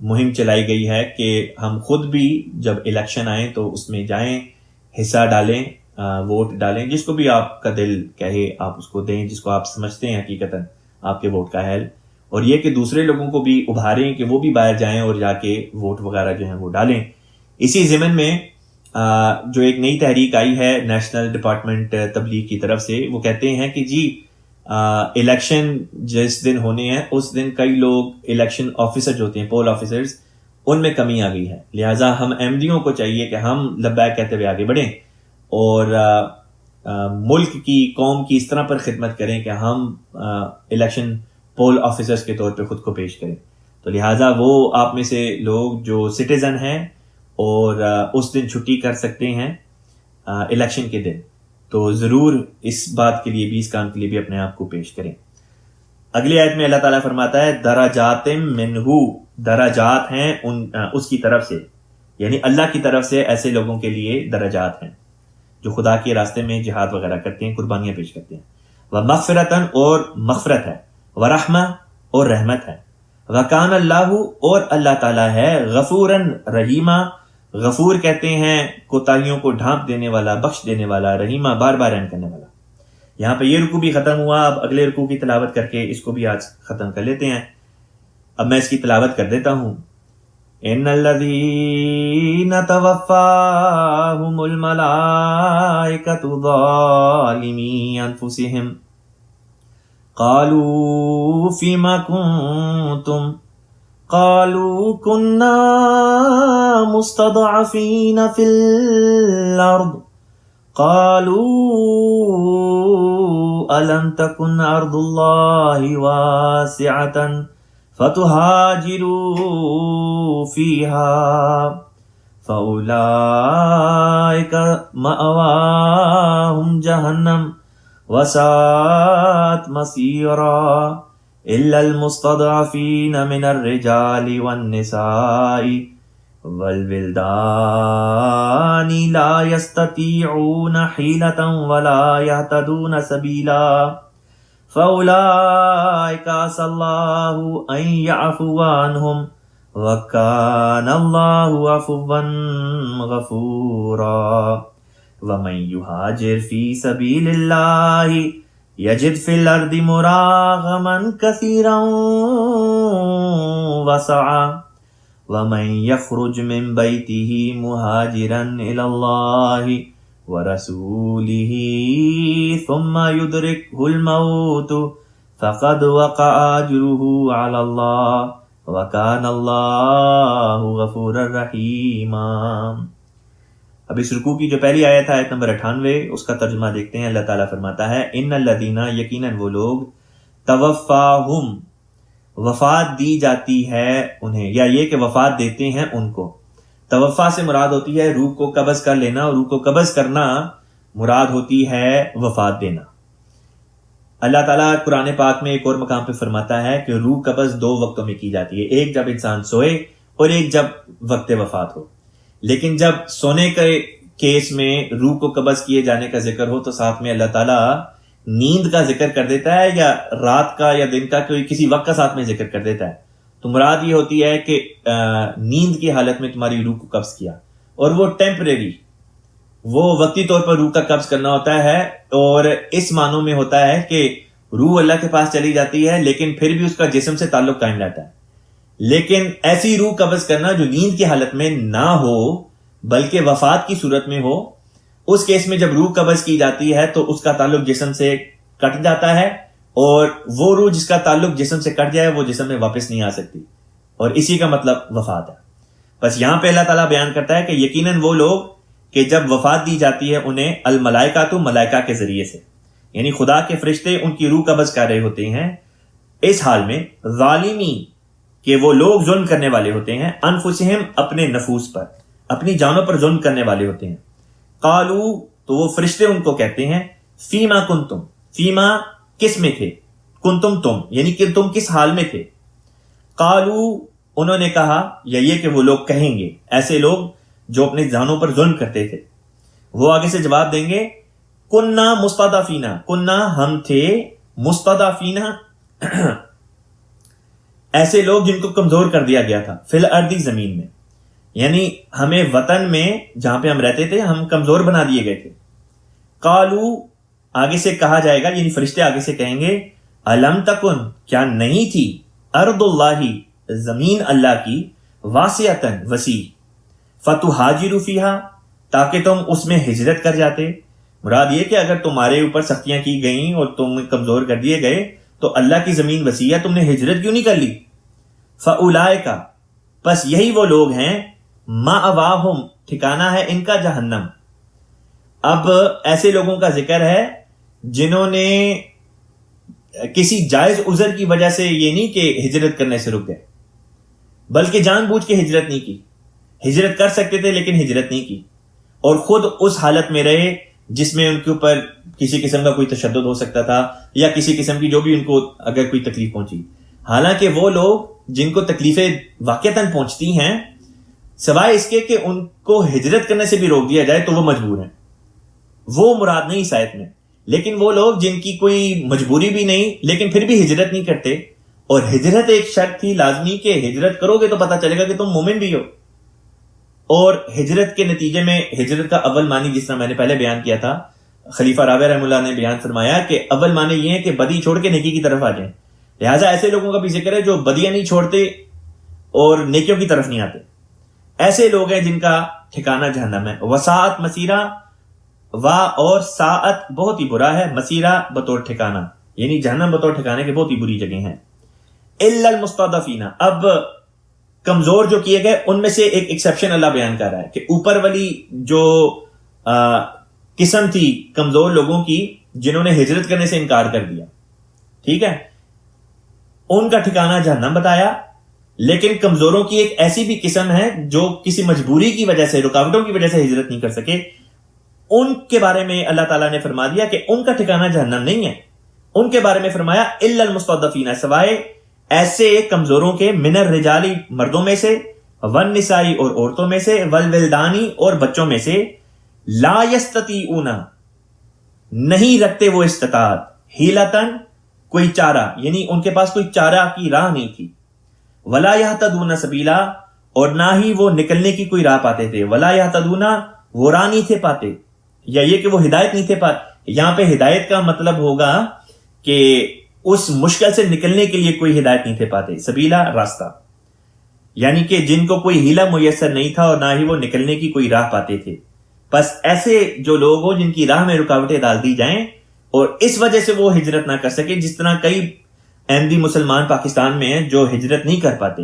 Speaker 1: مہم چلائی گئی ہے کہ ہم خود بھی جب الیکشن آئیں تو اس میں جائیں، حصہ ڈالیں، ووٹ ڈالیں، جس کو بھی آپ کا دل کہے آپ اس کو دیں، جس کو آپ سمجھتے ہیں حقیقتاً آپ کے ووٹ کا حل، اور یہ کہ دوسرے لوگوں کو بھی ابھاریں کہ وہ بھی باہر جائیں اور جا کے ووٹ وغیرہ جو ہیں وہ ڈالیں۔ اسی ضمن میں جو ایک نئی تحریک آئی ہے نیشنل ڈپارٹمنٹ تبلیغ کی طرف سے، وہ کہتے ہیں کہ جی الیکشن جس دن ہونے ہیں اس دن کئی لوگ الیکشن آفیسر جو ہوتے ہیں، پول آفیسرز، ان میں کمی آ گئی ہے، لہٰذا ہم احمدیوں کو چاہیے کہ ہم لبیک کہتے ہوئے آگے بڑھیں اور ملک کی، قوم کی اس طرح پر خدمت کریں کہ ہم الیکشن پول آفیسرز کے طور پہ خود کو پیش کریں۔ تو لہٰذا وہ آپ میں سے لوگ جو سٹیزن ہیں اور اس دن چھٹی کر سکتے ہیں الیکشن کے دن، تو ضرور اس بات کے لیے بھی، اس کام کے لیے بھی اپنے آپ کو پیش کریں۔ اگلی آیت میں اللہ تعالیٰ فرماتا ہے درجات منہ، درجات ہیں اس کی طرف سے، یعنی اللہ کی طرف سے ایسے لوگوں کے لیے درجات ہیں جو خدا کے راستے میں جہاد وغیرہ کرتے ہیں، قربانیاں پیش کرتے ہیں۔ ومغفرتاً، اور مغفرت ہے، ورحمہ، اور رحمت ہے، وکان اللہ، اور اللہ تعالیٰ ہے غفوراً رحیمہ، غفور کہتے ہیں کوتاہیوں کو ڈھانپ دینے والا، بخش دینے والا، رحیمہ بار بار رحم کرنے والا۔ یہاں پہ یہ رکوع بھی ختم ہوا، اب اگلے رکوع کی تلاوت کر کے اس کو بھی آج ختم کر لیتے ہیں۔ اب میں اس کی تلاوت کر دیتا ہوں۔ ان الذین توفاہم الملائکۃ ظالمی انفسہم قالوا فیما کنتم قالوا كنا مستضعفين في الأرض قالوا ألم تكن أرض الله واسعة فتهاجروا فيها فأولئك مأواهم جهنم وساءت مصيرا إلا المستضعفين من الرجال والنساء والولدان لا يستطيعون حيلة ولا يهتدون سبيلا فأولئك عسى الله أن يعفو عنهم وكان الله عفوا غفورا ومن يهاجر في سبيل الله یجد فی الارض مراغما کثیرا وسعا ومن یخرج من بیته مہاجرا الی اللہ ورسولہ ثم یدرکہ الموت فقد وقع اجرہ علی اللہ وکان اللہ غفورا رحیما۔ اب اس رکوع کی جو پہلی آیت ہے آیت نمبر 98، اس کا ترجمہ دیکھتے ہیں۔ اللہ تعالیٰ فرماتا ہے ان الذین، یقیناً وہ لوگ، توفاہم، وفات دی جاتی ہے انہیں، یا یہ کہ وفات دیتے ہیں ان کو۔ توفا سے مراد ہوتی ہے روح کو قبض کر لینا، اور روح کو قبض کرنا مراد ہوتی ہے وفات دینا۔ اللہ تعالیٰ قرآن پاک میں ایک اور مقام پہ فرماتا ہے کہ روح قبض دو وقتوں میں کی جاتی ہے، ایک جب انسان سوئے اور ایک جب وقت وفات ہو۔ لیکن جب سونے کے کیس میں روح کو قبض کیے جانے کا ذکر ہو تو ساتھ میں اللہ تعالیٰ نیند کا ذکر کر دیتا ہے، یا رات کا یا دن کا کوئی کسی وقت کا ساتھ میں ذکر کر دیتا ہے۔ تو مراد یہ ہوتی ہے کہ نیند کی حالت میں تمہاری روح کو قبض کیا، اور وہ ٹیمپریری، وہ وقتی طور پر روح کا قبض کرنا ہوتا ہے، اور اس معنوں میں ہوتا ہے کہ روح اللہ کے پاس چلی جاتی ہے لیکن پھر بھی اس کا جسم سے تعلق قائم رہتا ہے۔ لیکن ایسی روح قبض کرنا جو نیند کی حالت میں نہ ہو بلکہ وفات کی صورت میں ہو، اس کیس میں جب روح قبض کی جاتی ہے تو اس کا تعلق جسم سے کٹ جاتا ہے، اور وہ روح جس کا تعلق جسم سے کٹ جائے وہ جسم میں واپس نہیں آ سکتی، اور اسی کا مطلب وفات ہے۔ بس یہاں پہ اللہ تعالیٰ بیان کرتا ہے کہ یقیناً وہ لوگ کہ جب وفات دی جاتی ہے انہیں الملائکہ، تو ملائکہ کے ذریعے سے، یعنی خدا کے فرشتے ان کی روح قبض کر رہے ہوتے ہیں، اس حال میں ظالمی کہ وہ لوگ ظلم کرنے والے ہوتے ہیں، انفسہم اپنے نفوس پر، اپنی جانوں پر ظلم کرنے والے ہوتے ہیں. قالو تو وہ فرشتے ان کو کہتے ہیں فیما کنتم، فیما کس میں تھے، کنتم تم یعنی کہ تم کس حال میں تھے. قالو انہوں نے کہا، یا یہ کہ وہ لوگ کہیں گے، ایسے لوگ جو اپنے جانوں پر ظلم کرتے تھے، وہ آگے سے جواب دیں گے کننا مستضعفینا، کننا ہم تھے، مستضعفینا ایسے لوگ جن کو کمزور کر دیا گیا تھا، فی الارض زمین میں، یعنی ہمیں وطن میں جہاں پہ ہم رہتے تھے ہم کمزور بنا دیے گئے تھے. قالو آگے سے کہا جائے گا، یعنی فرشتے آگے سے کہیں گے الم تکن کیا نہیں تھی، ارض اللہ زمین اللہ کی، واسعتن وسیع، فتہاجروا فیہا تاکہ تم اس میں ہجرت کر جاتے. مراد یہ کہ اگر تمہارے اوپر سختیاں کی گئیں اور تم کمزور کر دیے گئے تو اللہ کی زمین وسیع ہے، تم نے ہجرت کیوں نہیں کر لی. فاولئک پس یہی وہ لوگ ہیں، مأواہم ٹھکانہ ہے ان کا جہنم. اب ایسے لوگوں کا ذکر ہے جنہوں نے کسی جائز عذر کی وجہ سے یہ نہیں کہ ہجرت کرنے سے رک گئے، بلکہ جان بوجھ کے ہجرت نہیں کی. ہجرت کر سکتے تھے لیکن ہجرت نہیں کی، اور خود اس حالت میں رہے جس میں ان کے اوپر کسی قسم کا کوئی تشدد ہو سکتا تھا، یا کسی قسم کی جو بھی ان کو اگر کوئی تکلیف پہنچی. حالانکہ وہ لوگ جن کو تکلیفیں واقعتاً پہنچتی ہیں، سوائے اس کے کہ ان کو ہجرت کرنے سے بھی روک دیا جائے تو وہ مجبور ہیں، وہ مراد نہیں اس آیت میں. لیکن وہ لوگ جن کی کوئی مجبوری بھی نہیں لیکن پھر بھی ہجرت نہیں کرتے، اور ہجرت ایک شرط تھی لازمی کہ ہجرت کرو گے تو پتہ چلے گا کہ تم مومن بھی ہو. اور ہجرت کے نتیجے میں ہجرت کا اول معنی جس طرح میں نے پہلے بیان کیا تھا، خلیفہ رابع رحمہ اللہ نے بیان فرمایا کہ اول معنی یہ ہے کہ بدی چھوڑ کے نیکی کی طرف آ جائیں. لہٰذا ایسے لوگوں کا بھی ذکر ہے جو بدیاں نہیں چھوڑتے اور نیکیوں کی طرف نہیں آتے. ایسے لوگ ہیں جن کا ٹھکانہ جہنم ہے. وساعت مسیرہ، وا اور ساعت بہت ہی برا ہے، مسیرہ بطور ٹھکانہ، یعنی جہنم بطور ٹھکانے کے بہت ہی بری جگہ ہیں. الا المستضعفین، اب کمزور جو کیے گئے ان میں سے ایک ایکسیپشن اللہ بیان کر رہا ہے کہ اوپر والی جو قسم تھی کمزور لوگوں کی جنہوں نے ہجرت کرنے سے انکار کر دیا، ٹھیک ہے، ان کا ٹھکانہ جہنم بتایا. لیکن کمزوروں کی ایک ایسی بھی قسم ہے جو کسی مجبوری کی وجہ سے، رکاوٹوں کی وجہ سے ہجرت نہیں کر سکے. ان کے بارے میں اللہ تعالیٰ نے فرما دیا کہ ان کا ٹھکانہ جہنم نہیں ہے. ان کے بارے میں فرمایا الا المستضعفین، سوائے ایسے کمزوروں کے، من الرجالی مردوں میں سے، والنسائی اور عورتوں میں سے، والولدانی اور بچوں میں سے، لا یستطیعون نہیں رکھتے وہ استطاعت، حیلتن کوئی چارہ، یعنی ان کے پاس کوئی چارہ کی راہ نہیں تھی، ولا یہتدون سبیلا اور نہ ہی وہ نکلنے کی کوئی راہ پاتے تھے، ولا یہتدون وہ راہ نہیں تھے پاتے، یا یہ کہ وہ ہدایت نہیں تھے پاتے. یہاں پہ ہدایت کا مطلب ہوگا کہ اس مشکل سے نکلنے کے لیے کوئی ہدایت نہیں تھے پاتے، سبیلا راستہ، یعنی کہ جن کو کوئی ہیلہ میسر نہیں تھا اور نہ ہی وہ نکلنے کی کوئی راہ پاتے تھے. بس ایسے جو لوگ ہو جن کی راہ میں رکاوٹیں ڈال دی جائیں اور اس وجہ سے وہ ہجرت نہ کر سکے، جس طرح کئی احمدی مسلمان پاکستان میں ہیں جو ہجرت نہیں کر پاتے.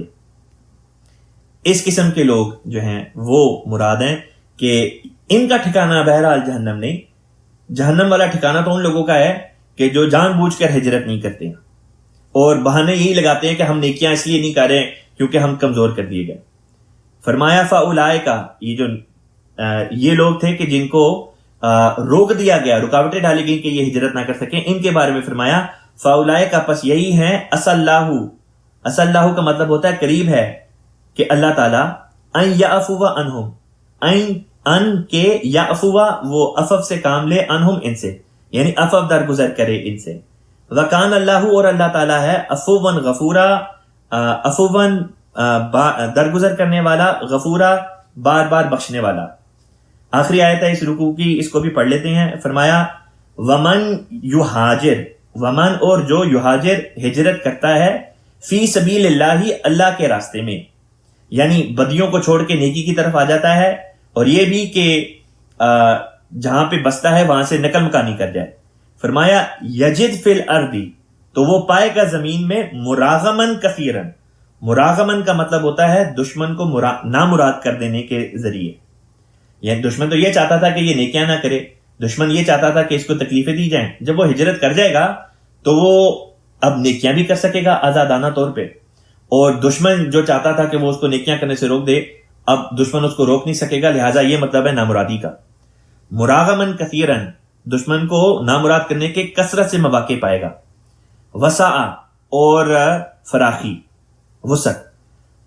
Speaker 1: اس قسم کے لوگ جو ہیں وہ مراد ہیں کہ ان کا ٹھکانہ بہرحال جہنم نہیں. جہنم والا ٹھکانہ تو ان لوگوں کا ہے کہ جو جان بوجھ کر ہجرت نہیں کرتے ہیں اور بہانے یہی لگاتے ہیں کہ ہم نیکیاں اس لیے نہیں کر رہے کیونکہ ہم کمزور کر دیے گئے. فرمایا فاولئک، یہ لوگ تھے کہ جن کو روک دیا گیا، رکاوٹیں ڈالی گئی کہ یہ ہجرت نہ کر سکیں. ان کے بارے میں فرمایا فاولئک، پس یہی ہیں، عسى اللہ کا مطلب ہوتا ہے قریب ہے کہ اللہ تعالیٰ ان یعفو عنہم، ان کے یعفو وہ عفو سے کام لے، عنہم ان سے، یعنی عفو درگزر کرے ان سے. وکان اللہ اور اللہ تعالیٰ ہے عفوا غفورا، عفوا درگزر کرنے والا، غفورا بار بار بخشنے والا. آخری آیت ہے اس رکوع کی، اس کو بھی پڑھ لیتے ہیں. فرمایا ومن یہاجر، ومن اور جو یہاجر ہجرت کرتا ہے، فی سبیل اللہ اللہ کے راستے میں، یعنی بدیوں کو چھوڑ کے نیکی کی طرف آ جاتا ہے، اور یہ بھی کہ جہاں پہ بستا ہے وہاں سے نقل مکانی کر جائے. فرمایا یجد فی الارض، تو وہ پائے گا زمین میں، مراغمن کثیرن. مراغمن کا مطلب ہوتا ہے دشمن کو نامراد کر دینے کے ذریعے. یعنی دشمن تو یہ چاہتا تھا کہ یہ نیکیاں نہ کرے، دشمن یہ چاہتا تھا کہ اس کو تکلیفیں دی جائیں. جب وہ ہجرت کر جائے گا تو وہ اب نیکیاں بھی کر سکے گا آزادانہ طور پہ، اور دشمن جو چاہتا تھا کہ وہ اس کو نیکیاں کرنے سے روک دے، اب دشمن اس کو روک نہیں سکے گا، لہٰذا یہ مطلب ہے نامرادی کا۔ مراغمن کثیرن، دشمن کو نامراد کرنے کے کثرت سے مواقع پائے گا۔ وسع، اور فراخی، وسعت۔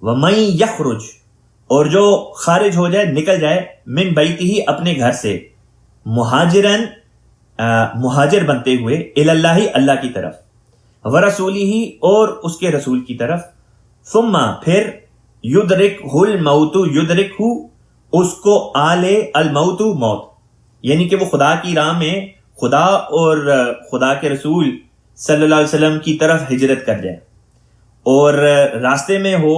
Speaker 1: ومن یخرج، اور جو خارج ہو جائے، نکل جائے، من بیتہ، اپنے گھر سے، مہاجرن، مہاجر بنتے ہوئے، اللہ، اللہ کی طرف، ورسولہ، اور اس کے رسول کی طرف، ثم، پھر، یدرکہ الموت، یدرکہ، اس کو آلے الموت، موت، یعنی کہ وہ خدا کی راہ میں خدا اور خدا کے رسول صلی اللہ علیہ وسلم کی طرف ہجرت کر جائے اور راستے میں ہو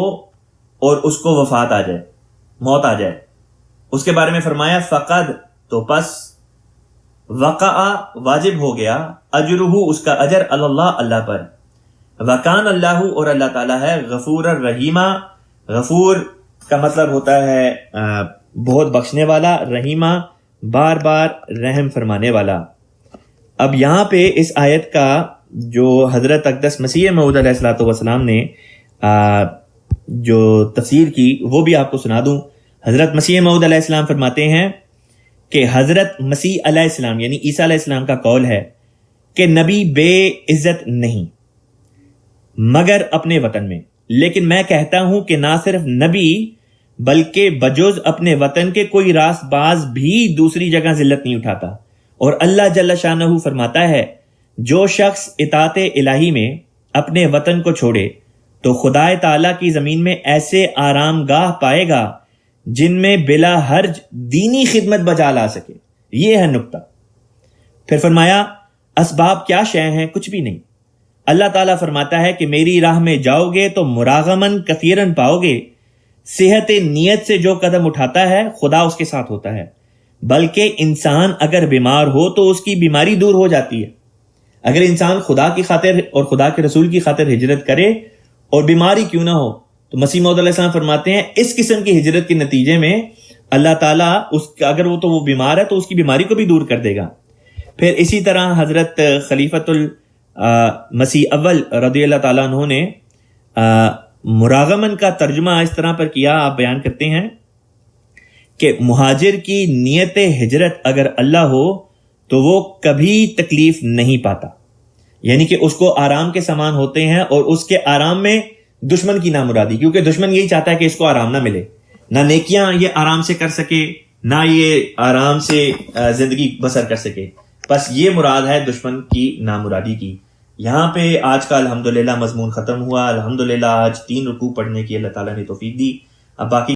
Speaker 1: اور اس کو وفات آ جائے، موت آ جائے۔ اس کے بارے میں فرمایا فقد، تو پس، وقع، واجب ہو گیا، اجرہ، اس کا اجر، اللہ، اللہ پر، وکان اللہ، اور اللہ تعالیٰ ہے، غفور الرحیمہ، غفور کا مطلب ہوتا ہے بہت بخشنے والا، رحیمہ، بار بار رحم فرمانے والا۔ اب یہاں پہ اس آیت کا جو حضرت اقدس مسیح موعود علیہ الصلوۃ والسلام نے جو تفسیر کی وہ بھی آپ کو سنا دوں۔ حضرت مسیح موعود علیہ السلام فرماتے ہیں کہ حضرت مسیح علیہ السلام یعنی عیسیٰ علیہ السلام کا قول ہے کہ نبی بے عزت نہیں مگر اپنے وطن میں، لیکن میں کہتا ہوں کہ نہ صرف نبی بلکہ بجز اپنے وطن کے کوئی راست باز بھی دوسری جگہ ذلت نہیں اٹھاتا۔ اور اللہ جل شانہ فرماتا ہے جو شخص اطاعت الہی میں اپنے وطن کو چھوڑے تو خدا تعالیٰ کی زمین میں ایسے آرام گاہ پائے گا جن میں بلا حرج دینی خدمت بجا لا سکے۔ یہ ہے نکتہ۔ پھر فرمایا اسباب کیا شے ہیں؟ کچھ بھی نہیں۔ اللہ تعالیٰ فرماتا ہے کہ میری راہ میں جاؤ گے تو مراغمن کثیرن پاؤ گے، صحت نیت سے جو قدم اٹھاتا ہے خدا اس کے ساتھ ہوتا ہے، بلکہ انسان اگر بیمار ہو تو اس کی بیماری دور ہو جاتی ہے۔ اگر انسان خدا کی خاطر اور خدا کے رسول کی خاطر ہجرت کرے اور بیماری کیوں نہ ہو تو مسیح موعود علیہ السلام فرماتے ہیں اس قسم کی ہجرت کے نتیجے میں اللہ تعالیٰ اگر وہ بیمار ہے تو اس کی بیماری کو بھی دور کر دے گا۔ پھر اسی طرح حضرت خلیفۃ المسیح اول رضی اللہ تعالیٰ عنہ نے مراغمن کا ترجمہ اس طرح پر کیا، آپ بیان کرتے ہیں کہ مہاجر کی نیت ہجرت اگر اللہ ہو تو وہ کبھی تکلیف نہیں پاتا، یعنی کہ اس کو آرام کے سامان ہوتے ہیں اور اس کے آرام میں دشمن کی نامرادی، کیونکہ دشمن یہی چاہتا ہے کہ اس کو آرام نہ ملے، نہ نیکیاں یہ آرام سے کر سکے نہ یہ آرام سے زندگی بسر کر سکے، بس یہ مراد ہے دشمن کی نامرادی کی۔ یہاں پہ آج کا الحمدللہ مضمون ختم ہوا۔ الحمدللہ آج 3 رکوع پڑھنے کی اللہ تعالیٰ نے توفیق دی۔ اب باقی